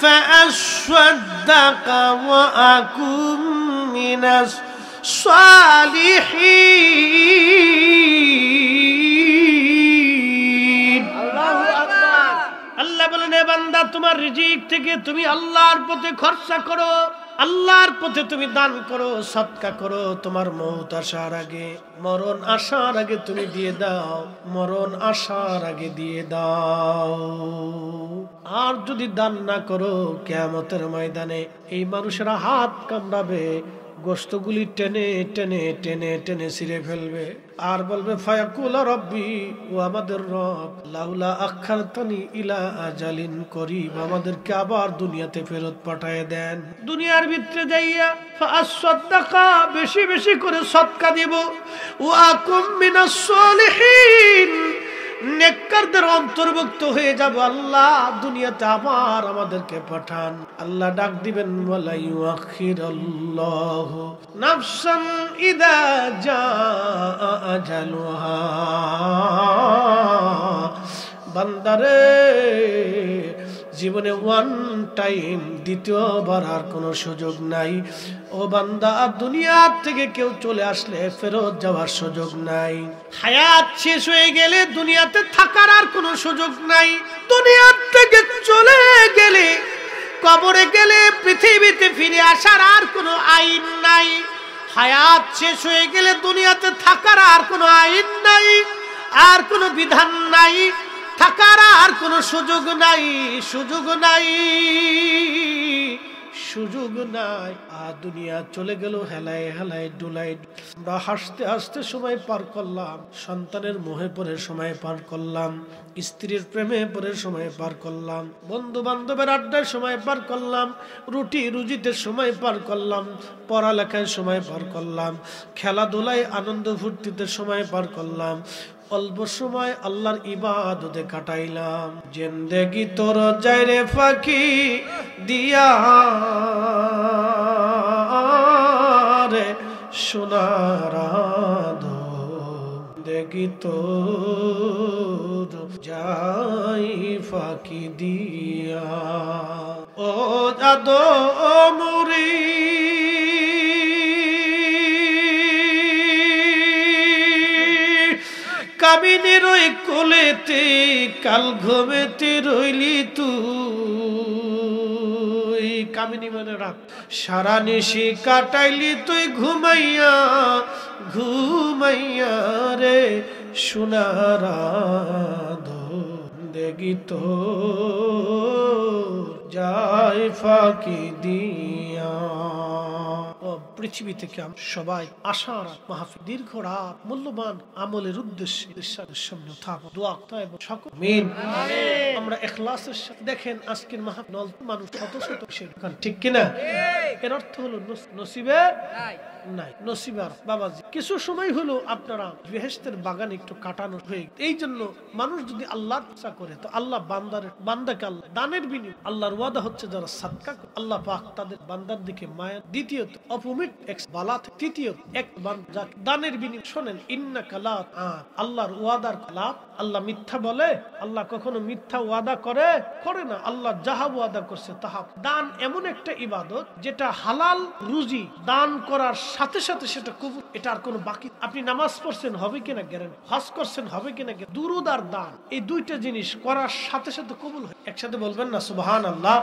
فأصدق وأكن من الصالحين. আল্লাহ বলেন, এ বান্দা তোমার রিজিক থেকে তুমি আল্লাহর পথে খরচা করো, আল্লাহর পথে তুমি দান করো, সদকা করো। তোমার মওত আসার আগে, মরণ আসার আগে তুমি দিয়ে দাও, মরণ আসার আগে দিয়ে দাও। আর যদি দান না করো, কিয়ামতের ময়দানে এই মানুষেরা হাত কামড়াবে, গোশতগুলি টেনে টেনে টেনে টেনে ছিঁড়ে ফেলবে, আর বলবে ফায়াকুলা রব্বি, ও আমাদের রব, লাউলা আখারতানি ইলা আজালিন করিব, আমাদেরকে আবার দুনিয়াতে ফেরত পাঠায় দেন। দুনিয়ার ভিতরে যাইয়া ফাআসসাদাকা, বেশি বেশি করে সদকা দিব, ওয়া আকুম মিনাস সালিহিন, নেককারদের অন্তর্ভুক্ত হয়ে যাব। আল্লাহ দুনিয়াতে আবার আমাদেরকে পাঠান। আল্লাহ ডাক দিবেন, ওয়ালা ইউআখিরুল্লাহু নাফসান ইযা জাআ আজালুহা। বান্দারে জীবনে ওয়ান টাইম, দ্বিতীয়বার আর কোনো সুযোগ নাই। ও বান্দা, দুনিয়া থেকে কেউ চলে আসলে ফেরত যাওয়ার সুযোগ নাই। হায়াত শেষ হয়ে গেলে দুনিয়াতে থাকার আর কোনো সুযোগ নাই। দুনিয়া থেকে চলে গেলে, কবরে গেলে পৃথিবীতে ফিরে আসার আর কোনো আইন নাই। হায়াত শেষ হয়ে গেলে দুনিয়াতে থাকার আর কোনো আইন নাই, আর কোনো বিধান নাই, থাকার আর কোনো সুযোগ নাই, সুযোগ নাই, সুযোগ নাই। আর দুনিয়া চলে গেল হেলায় হেলায় ডুলাই। আমরা হাসতে হাসতে সময় পার করলাম, সন্তানের মোহে পড়ে সময় পার করলাম, স্ত্রীর প্রেমে পড়ে সময় পার করলাম, বন্ধু বান্ধবের আড্ডায় সময় পার করলাম, রুটি রুজিতে সময় পার করলাম, পড়ালেখায় সময় পার করলাম, খেলাধুলায় আনন্দ ফুর্তিতে সময় পার করলাম। অল্প সময় আল্লাহর ইবাদতে কাটাইলাম, জিন্দেগি তোর যাইরে ফাঁকি দিয়া রে সোনার দেখি তোর যাই ফাঁকি দিয়া। ও দাদো মুরি কামিনীর ওই কোলেতে কাল ঘুমেতে রইলি তুই, কামিনী মানে রাত, সারা নিশি কাটাইলি তুই ঘুমাইয়া ঘুমাইয়া রে সোনার দেখি তো যাই ফাঁকি দিয়া। পৃথিবী থেকে সবাই আশার মাহফিল দীর্ঘ রাত মূল্যবান আমলের উদ্দেশ্যে সামনে থাকবো, দোয়া এবং সকল আমিন। আমরা ইখলাসের সাথে দেখেন আজকের মাহফিল মানুষ শত শত ঠিক কিনা? এর অর্থ হলো নসিবে নাই, নসিবে আর বাবাজি কিছু সময় হলো আপনারা বেহেশতের বাগান একটু কাটানো হয়ে, এই জন্য মানুষ যদি আল্লাহর ইচ্ছা করে তো আল্লাহ বান্দাকে আল্লাহ দানের বিনিময়ে, আল্লাহর ওয়াদা হচ্ছে যারা সাদকা করে আল্লাহ পাক তাদের বান্দার দিকে মায়া, দ্বিতীয়ত অপমিট বালা, তৃতীয়ত এক বান্দা দানের বিনিময়ে শোনেন ইন্নাকা লা আল্লাহর ওয়াদার লাভ, আল্লাহ মিথ্যা বলে? আল্লাহ কখনো মিথ্যা ওয়াদা করে না। আল্লাহ যাহা ওয়াদা করছে তাহা। দান এমন একটা ইবাদত যেটা হালাল রুজি দান করার সাথে সাথে সেটা কবুল, এটা আর কোনো বাকি। আপনি নামাজ পড়ছেন হবে কিনা গ্যারান্টি, হজ করছেন হবে কিনা, দুরুদ আর দান এই দুইটা জিনিস করার সাথে সাথে কবুল হয়। একসাথে বলবেন না সুবহানাল্লাহ?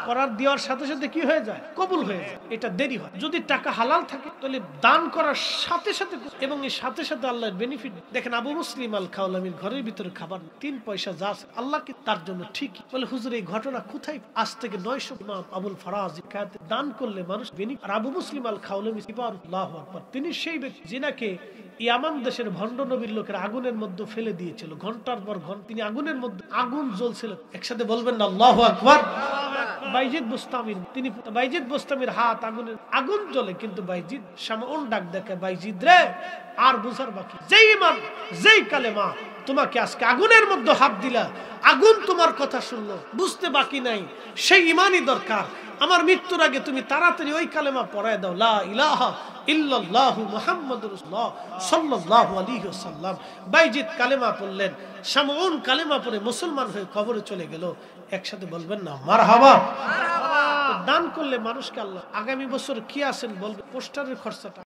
করার দেওয়ার সাথে সাথে কি হয়ে যায়? কবুল হয়ে যায়। এটা দেরি হয়। যদি টাকা হালাল থাকে তাহলে দান করার সাথে সাথে এবং এই সাথে সাথে আল্লাহর বেনিফিট দেখেন। আবু মুসলিম আল খাওলামির ঘরের ভিতরে খাবার 3 পয়সা যা আছে আল্লাহ কি তার জন্য ঠিক বলে। হুজুর এই ঘটনা কোথায়? আজ থেকে 900 ইমাম আবুল ফারাজ দান করলে মানুষ বেনিফিট। আর আবু মুসলিম আল খাওলামি আল্লাহু আকবার, তিনি সেই ব্যক্তি যিনাকে ইয়ামান দেশের ভণ্ড নবীর লোকের আগুনের মধ্যে ফেলে দিয়েছিল। ঘন্টার পর ঘন্টা তিনি আগুনের মধ্যে, আগুন জ্বলছিল। একসাথে বলবেন না আল্লাহু আকবার? বাইজিদ বুস্তামির, তিনি বাইজিদ বুস্তামির হাত আগুন জ্বলে, কিন্তু বাইজিদ শামউন ডাক দেখে, বাইজিদ রে আর বুঝার বাকি, যেই ইমান যেই কালেমা তোমাকে আজকে আগুনের মধ্যে হাত দিলা, আগুন তোমার কথা শুনলো, বুঝতে বাকি নাই, সেই ইমানই দরকার। আমার মৃত্যুর আগে তুমি তাড়াতাড়ি ওই কালেমা পড়ায় দাও, লা ইলাহা ইল্লাল্লাহু মুহাম্মাদুর রাসূলুল্লাহ সাল্লাল্লাহু আলাইহি ওয়াসাল্লাম। বাইজিদ কালেমা পড়লেন, শামউন কালেমা পড়ে মুসলমান হয়ে কবরে চলে গেল। একসাথে বলবেন না মারহাবা? দান করলে মানুষকে আল্লাহ আগামী বছর কি আছেন বলবে, পোস্টারের খরচাটা